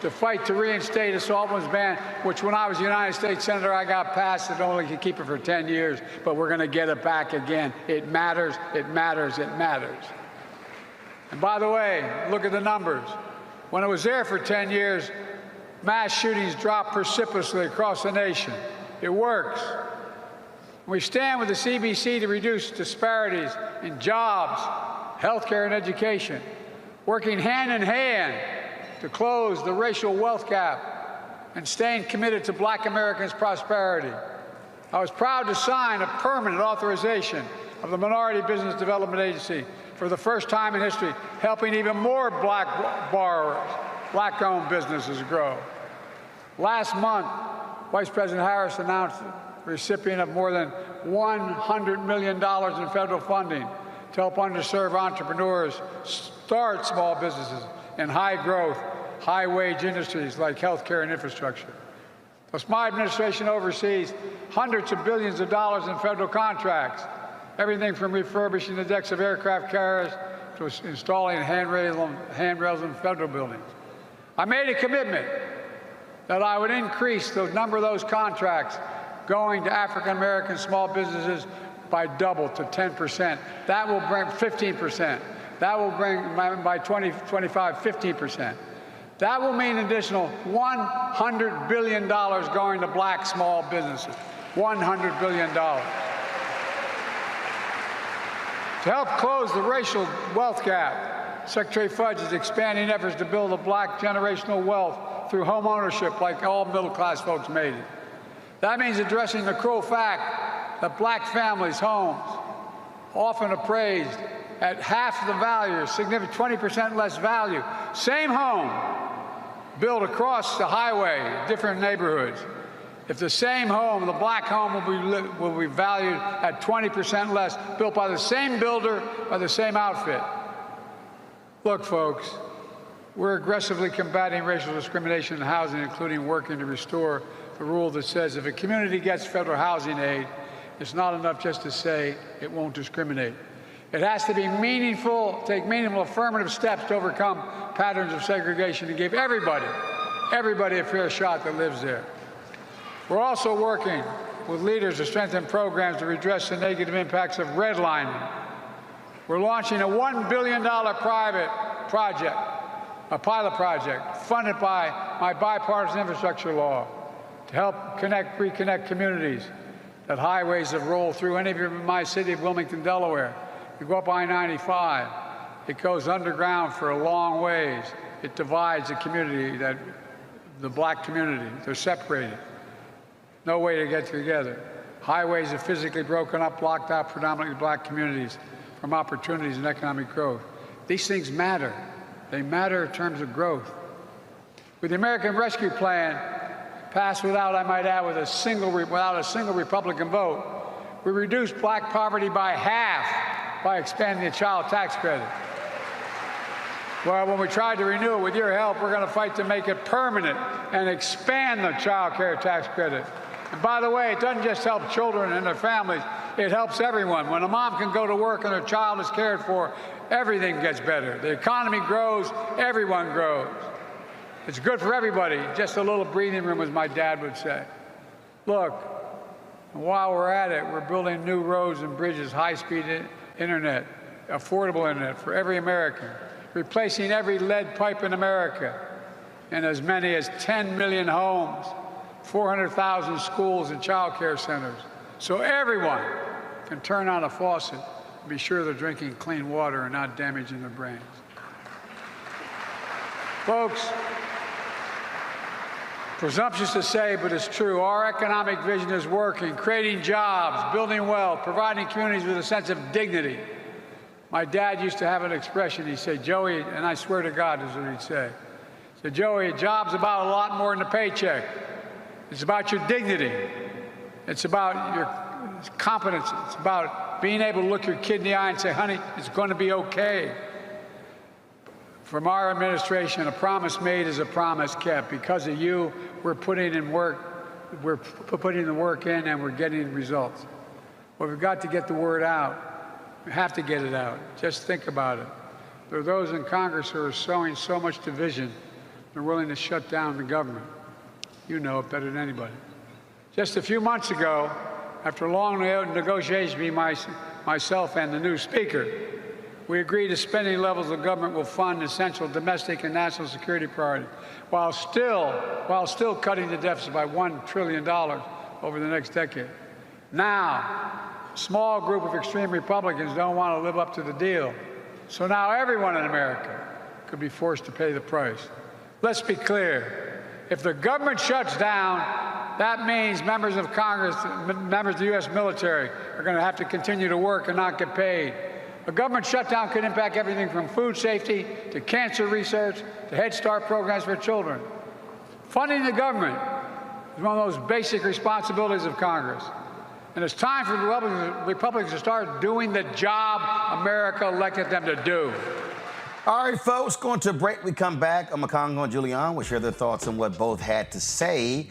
to fight to reinstate assault weapons ban, which when I was United States Senator, I got passed and only could keep it for 10 years, but we're going to get it back again. It matters, it matters, it matters. And by the way, look at the numbers. When it was there for 10 years, mass shootings dropped precipitously across the nation. It works. We stand with the CBC to reduce disparities in jobs, healthcare, and education, working hand in hand to close the racial wealth gap and staying committed to black Americans' prosperity. I was proud to sign a permanent authorization of the Minority Business Development Agency for the first time in history, helping even more black borrowers, black-owned businesses grow. Last month, Vice President Harris announced the recipient of more than $100 million in federal funding to help underserved entrepreneurs start small businesses in high-growth, high-wage industries like healthcare and infrastructure. Plus, my administration oversees hundreds of billions of dollars in federal contracts, everything from refurbishing the decks of aircraft carriers to installing handrails in federal buildings. I made a commitment that I would increase the number of those contracts going to African-American small businesses by double to 10%. That will bring 15%. That will bring, by 2025, 15%. That will mean an additional $100 billion going to black small businesses. $100 billion. To help close the racial wealth gap, Secretary Fudge is expanding efforts to build a black generational wealth through home ownership like all middle-class folks made it. That means addressing the cruel fact that black families' homes, often appraised at half the value, significant 20% less value, same home, built across the highway, different neighborhoods, If the same home, the black home, will be valued at 20% less, built by the same builder, by the same outfit. Look, folks, we're aggressively combating racial discrimination in housing, including working to restore the rule that says if a community gets federal housing aid, it's not enough just to say it won't discriminate. It has to be meaningful, take meaningful affirmative steps to overcome patterns of segregation and give everybody a fair shot that lives there. We're also working with leaders to strengthen programs to redress the negative impacts of redlining. We're launching a $1 billion pilot project funded by my bipartisan infrastructure law to help reconnect communities that highways have rolled through. Any of you in my city of Wilmington, Delaware, you go up I-95, it goes underground for a long ways. It divides the community, the black community. They're separated. No way to get together. Highways are physically broken up, blocked out predominantly black communities from opportunities and economic growth. These things matter. They matter in terms of growth. With the American Rescue Plan, passed without, I might add, without a single Republican vote, we reduced black poverty by half by expanding the child tax credit. Well, when we tried to renew it with your help, we're going to fight to make it permanent and expand the child care tax credit. And by the way, it doesn't just help children and their families, it helps everyone. When a mom can go to work and her child is cared for, everything gets better. The economy grows, everyone grows. It's good for everybody, just a little breathing room, as my dad would say. Look, while we're at it, we're building new roads and bridges, high-speed internet, affordable internet for every American, replacing every lead pipe in America, and as many as 10 million homes, 400,000 schools and child care centers, so everyone can turn on a faucet and be sure they're drinking clean water and not damaging their brains. Folks, presumptuous to say, but it's true. Our economic vision is working, creating jobs, building wealth, providing communities with a sense of dignity. My dad used to have an expression. He'd say, Joey, and I swear to God, is what he'd say. He said, Joey, a job's about a lot more than a paycheck. It's about your dignity. It's about your competence. It's about being able to look your kid in the eye and say, honey, it's going to be okay. From our administration, a promise made is a promise kept. Because of you, we're putting in work. We're putting the work in, and we're getting results. Well, we've got to get the word out. We have to get it out. Just think about it. There are those in Congress who are sowing so much division, they're willing to shut down the government. You know it better than anybody. Just a few months ago, after long negotiations between myself and the new speaker, we agreed to spending levels the government will fund essential domestic and national security priorities, while still cutting the deficit by $1 trillion over the next decade. Now, a small group of extreme Republicans don't want to live up to the deal. So now everyone in America could be forced to pay the price. Let's be clear. If the government shuts down, that means members of Congress, members of the U.S. military are going to have to continue to work and not get paid. A government shutdown could impact everything from food safety to cancer research to Head Start programs for children. Funding the government is one of those basic responsibilities of Congress. And it's time for the Republicans to start doing the job America elected them to do. All right, folks, going to a break. We come back. Omekongo and Julian will share their thoughts on what both had to say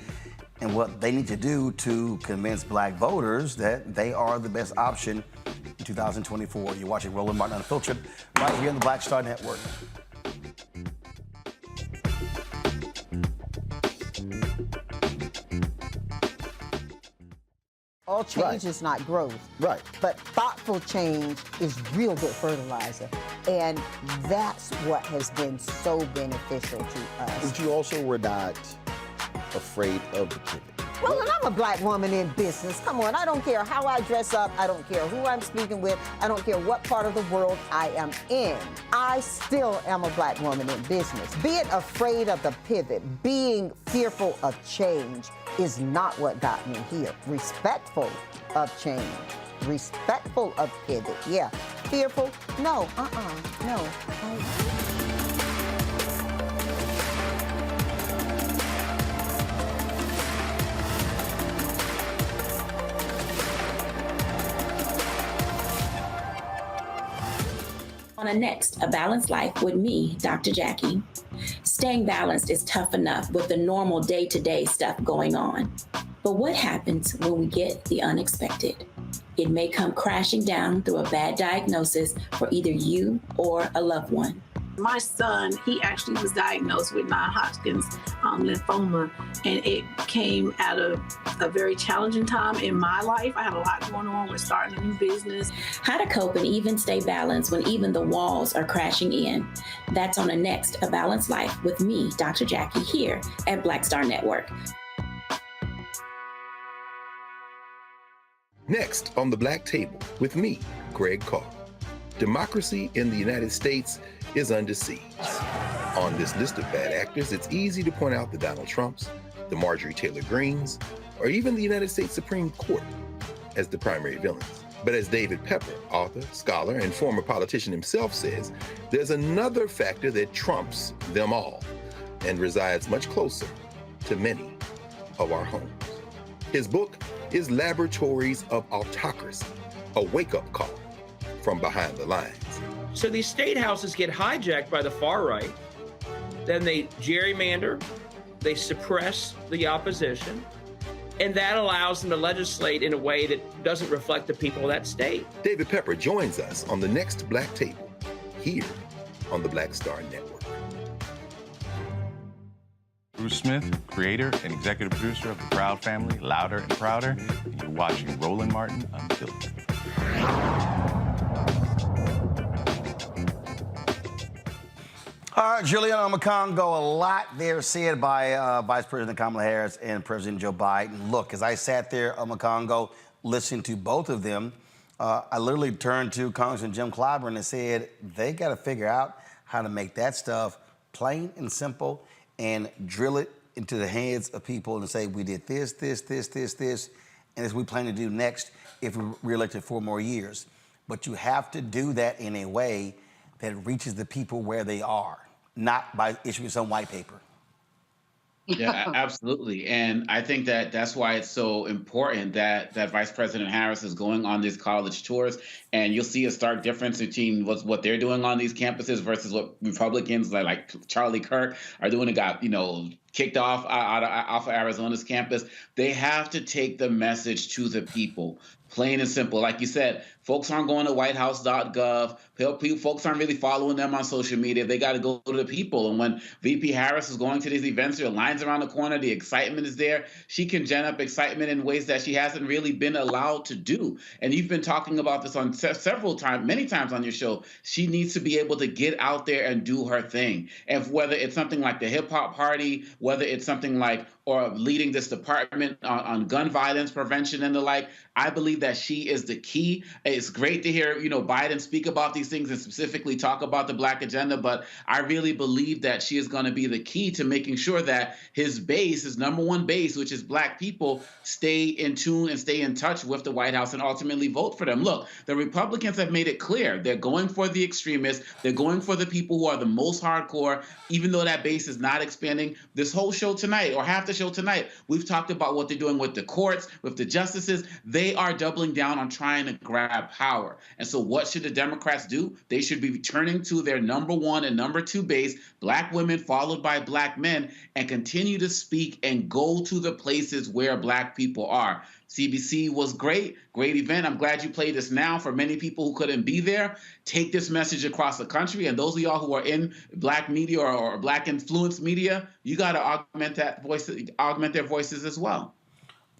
and what they need to do to convince black voters that they are the best option in 2024. You're watching Roland Martin Unfiltered right here on the Black Star Network. All change is not growth. Right. But thoughtful change is real good fertilizer. And that's what has been so beneficial to us. But you also were not afraid of the pivot. Well, and I'm a black woman in business. Come on, I don't care how I dress up. I don't care who I'm speaking with. I don't care what part of the world I am in. I still am a black woman in business. Being afraid of the pivot, being fearful of change is not what got me here. Respectful of change, respectful of pivot, yeah. Fearful, no, no. On a next, A Balanced Life with me, Dr. Jackie. Staying balanced is tough enough with the normal day-to-day stuff going on. But what happens when we get the unexpected? It may come crashing down through a bad diagnosis for either you or a loved one. My son, he actually was diagnosed with non-Hodgkin's lymphoma, and it came at a very challenging time in my life. I had a lot going on with starting a new business. How to cope and even stay balanced when even the walls are crashing in. That's on the next A Balanced Life with me, Dr. Jackie, here at Black Star Network. Next on the Black Table with me, Greg Carr. Democracy in the United States is under siege. On this list of bad actors, it's easy to point out the Donald Trumps, the Marjorie Taylor Greens, or even the United States Supreme Court as the primary villains. But as David Pepper, author, scholar, and former politician himself says, there's another factor that trumps them all and resides much closer to many of our homes. His book is Laboratories of Autocracy, a wake-up call from behind the lines. So these state houses get hijacked by the far right, then they gerrymander, they suppress the opposition, and that allows them to legislate in a way that doesn't reflect the people of that state. David Pepper joins us on the next Black Table, here on the Black Star Network. Bruce Smith, creator and executive producer of The Proud Family, Louder and Prouder, and you're watching Roland Martin Unfiltered. All right, Juliana Omokongo, a lot there said by Vice President Kamala Harris and President Joe Biden. Look, as I sat there, Omokongo, listening to both of them, I literally turned to Congressman Jim Clyburn and said, they got to figure out how to make that stuff plain and simple and drill it into the heads of people and say, we did this, and as we plan to do next if we're reelected 4 more years. But you have to do that in a way that reaches the people where they are, not by issuing some white paper. Yeah, absolutely. And I think that that's why it's so important that Vice President Harris is going on these college tours. And you'll see a stark difference between what they're doing on these campuses versus what Republicans like Charlie Kirk are doing and got, kicked off of Arizona's campus. They have to take the message to the people, plain and simple. Like you said, folks aren't going to whitehouse.gov. Folks aren't really following them on social media. They got to go to the people. And when VP Harris is going to these events, there are lines around the corner, the excitement is there. She can gen up excitement in ways that she hasn't really been allowed to do. And you've been talking about this on many times on your show. She needs to be able to get out there and do her thing. And whether it's something like the hip hop party, whether it's something like or leading this department on gun violence prevention and the like, I believe that she is the key. It's great to hear, Biden speak about these things and specifically talk about the Black agenda, but I really believe that she is going to be the key to making sure that his base, his number one base, which is Black people, stay in tune and stay in touch with the White House and ultimately vote for them. Look, the Republicans have made it clear. They're going for the extremists. They're going for the people who are the most hardcore, even though that base is not expanding. This whole show tonight, or half the show tonight, we've talked about what they're doing with the courts, with the justices. They are doubling down on trying to grab power. And so what should the Democrats do? They should be returning to their number one and number two base, Black women followed by Black men, and continue to speak and go to the places where Black people are. CBC was great event. I'm glad you played this now for many people who couldn't be there. Take this message across the country. And those of y'all who are in Black media or Black influenced media, you got to augment their voices as well.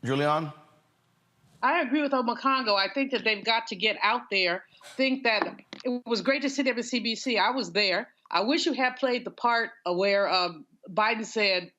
Julian? I agree with Omokongo. I think that they've got to get out there. Think that it was great to see them at CBC. I was there. I wish you had played the part where Biden said,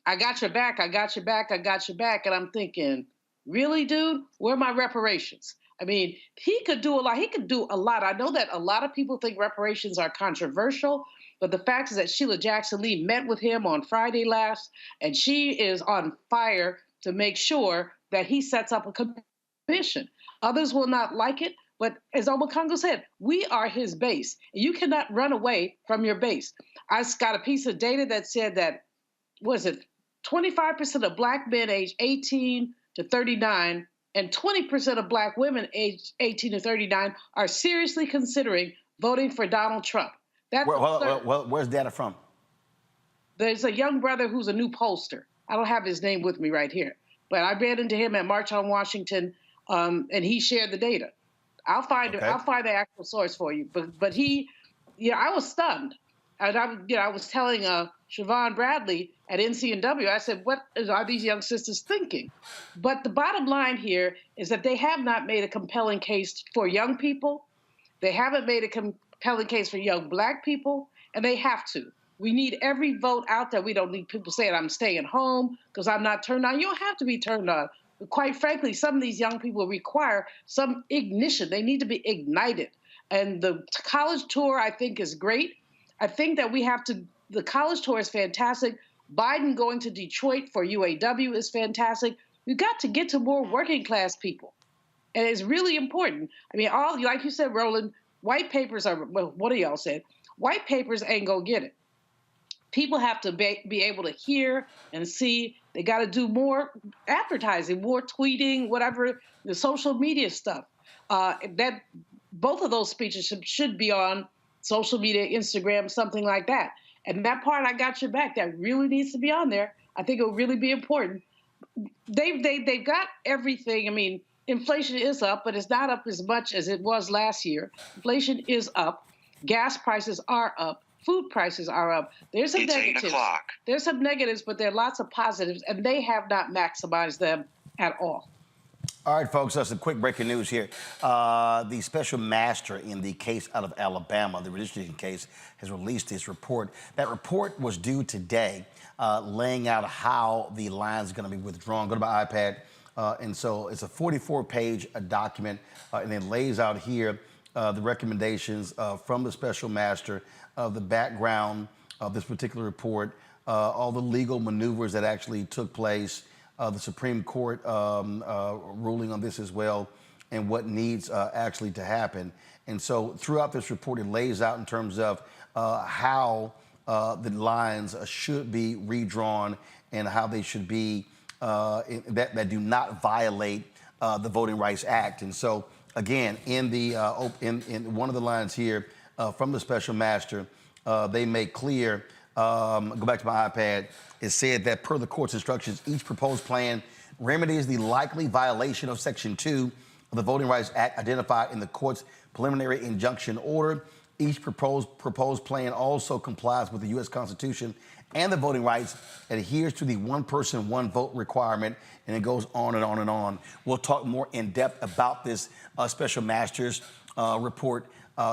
I got your back, I got your back, I got your back. And I'm thinking, really, dude? Where are my reparations? I mean, he could do a lot. He could do a lot. I know that a lot of people think reparations are controversial, but the fact is that Sheila Jackson Lee met with him on Friday last, and she is on fire to make sure that he sets up a commission. Others will not like it, but as Omokongo said, we are his base. You cannot run away from your base. I got a piece of data that said that, 25% of Black men aged 18 to 39 and 20% of Black women aged 18 to 39 are seriously considering voting for Donald Trump. That's where's data from? There's a young brother who's a new pollster. I don't have his name with me right here, but I ran into him at March on Washington, and he shared the data. I'll find the actual source for you. But he, I was stunned. And I was telling Siobhan Bradley at NCW, I said, what are these young sisters thinking? But the bottom line here is that they have not made a compelling case for young people. They haven't made a compelling case for young Black people, and they have to. We need every vote out there. We don't need people saying, I'm staying home because I'm not turned on. You don't have to be turned on. But quite frankly, some of these young people require some ignition. They need to be ignited. And the college tour, I think, is great. I think that the college tour is fantastic. Biden going to Detroit for UAW is fantastic. We've got to get to more working class people. And it's really important. I mean, like you said, Roland, white papers are, well, what do y'all said? White papers ain't gonna get it. People have to be able to hear and see. They got to do more advertising, more tweeting, whatever, the social media stuff. That both of those speeches should be on social media, Instagram, something like that. And that part, I got your back. That really needs to be on there. I think it will really be important. They've got everything. I mean, inflation is up, but it's not up as much as it was last year. Inflation is up. Gas prices are up. Food prices are up. There's some negatives. 8 o'clock. There's some negatives, but there are lots of positives, and they have not maximized them at all. All right, folks, some quick breaking news here. The special master in the case out of Alabama, the redistricting case, has released his report. That report was due today, laying out how the lines are going to be withdrawn. Go to my iPad. And so it's a 44-page document, and it lays out here the recommendations from the special master, the background of this particular report, all the legal maneuvers that actually took place, the Supreme Court ruling on this as well, and what needs actually to happen. And so throughout this report, it lays out in terms of how the lines should be redrawn and how they should be that do not violate the Voting Rights Act. And so, again, in one of the lines here from the special master, they make clear, go back to my iPad, it said that per the court's instructions, each proposed plan remedies the likely violation of Section 2 of the Voting Rights Act identified in the court's preliminary injunction order. Each proposed plan also complies with the U.S. Constitution and the voting rights, adheres to the one person, one vote requirement, and it goes on and on and on. We'll talk more in depth about this special master's report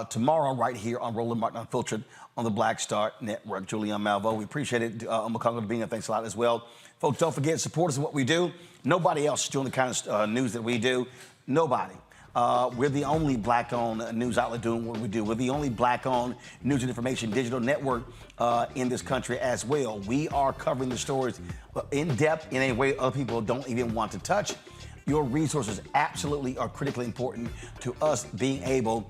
tomorrow right here on Roland Martin Unfiltered on the Black Star Network. Julianne Malveaux, we appreciate it. McConaughey being here, thanks a lot as well. Folks, don't forget, support us in what we do. Nobody else is doing the kind of news that we do. Nobody. We're the only Black-owned news outlet doing what we do. We're the only Black-owned news and information digital network in this country as well. We are covering the stories in depth in a way other people don't even want to touch. Your resources absolutely are critically important to us being able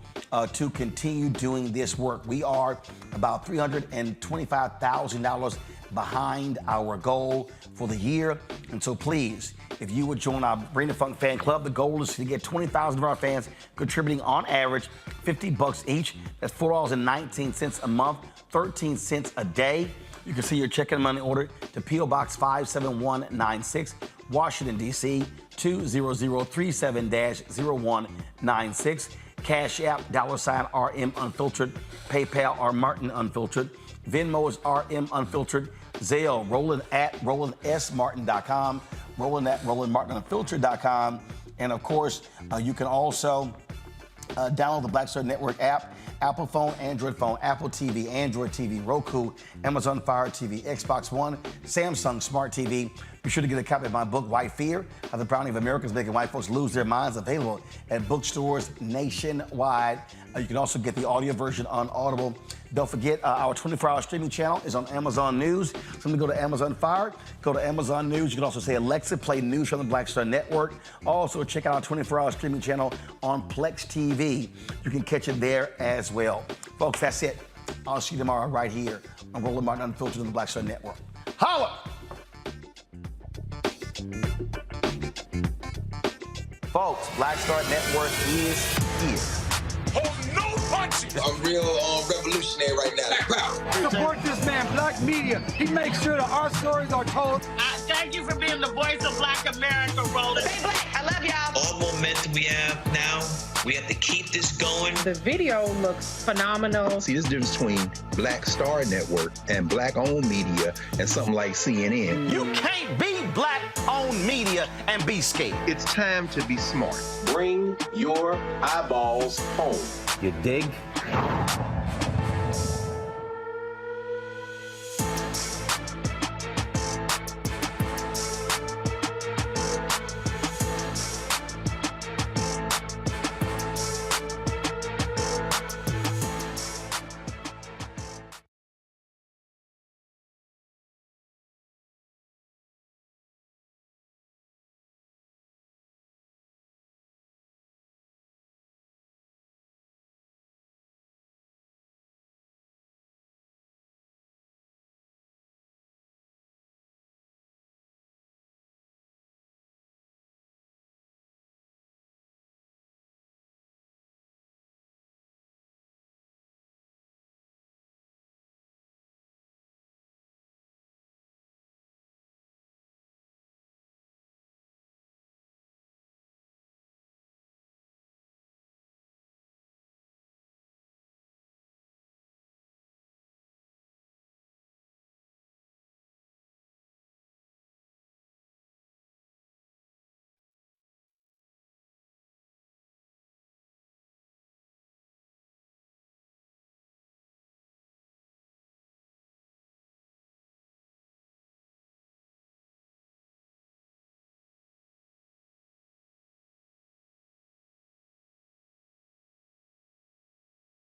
to continue doing this work. We are about $325,000 behind our goal for the year. And so please, if you would join our Bring the Funk fan club, the goal is to get 20,000 of our fans contributing on average $50 each. That's $4.19 a month, 13 cents a day. You can see your check and money order to P.O. Box 57196, Washington, D.C., 20037-0196. Cash App, $RM Unfiltered. PayPal, R Martin Unfiltered. Venmo is RM Unfiltered. Zelle, Roland at RolandSMartin.com. Roland at RolandMartinUnfiltered.com. And of course, you can also download the Black Star Network app, Apple phone, Android phone, Apple TV, Android TV, Roku, Amazon Fire TV, Xbox One, Samsung Smart TV. Be sure to get a copy of my book, White Fear, How the Browning of America is Making White Folks Lose Their Minds, available at bookstores nationwide. You can also get the audio version on Audible. Don't forget, our 24-hour streaming channel is on Amazon News. So go to Amazon Fire, go to Amazon News. You can also say, Alexa, play news from the Black Star Network. Also, check out our 24-hour streaming channel on Plex TV. You can catch it there as well. Folks, that's it. I'll see you tomorrow right here on Roland Martin Unfiltered on the Black Star Network. Holla! Folks, Black Star Network is here. Hold no punches! real revolutionary right now. Black power. Support this man, Black media. He makes sure that our stories are told. Thank you for being the voice of Black America, Roland. Stay black. I love y'all. All momentum we have now, we have to keep this going. The video looks phenomenal. See, this difference between Black Star Network and Black-owned media and something like CNN. You can't be Black-owned media and be scared. It's time to be smart. Bring your eyeballs home. You dig?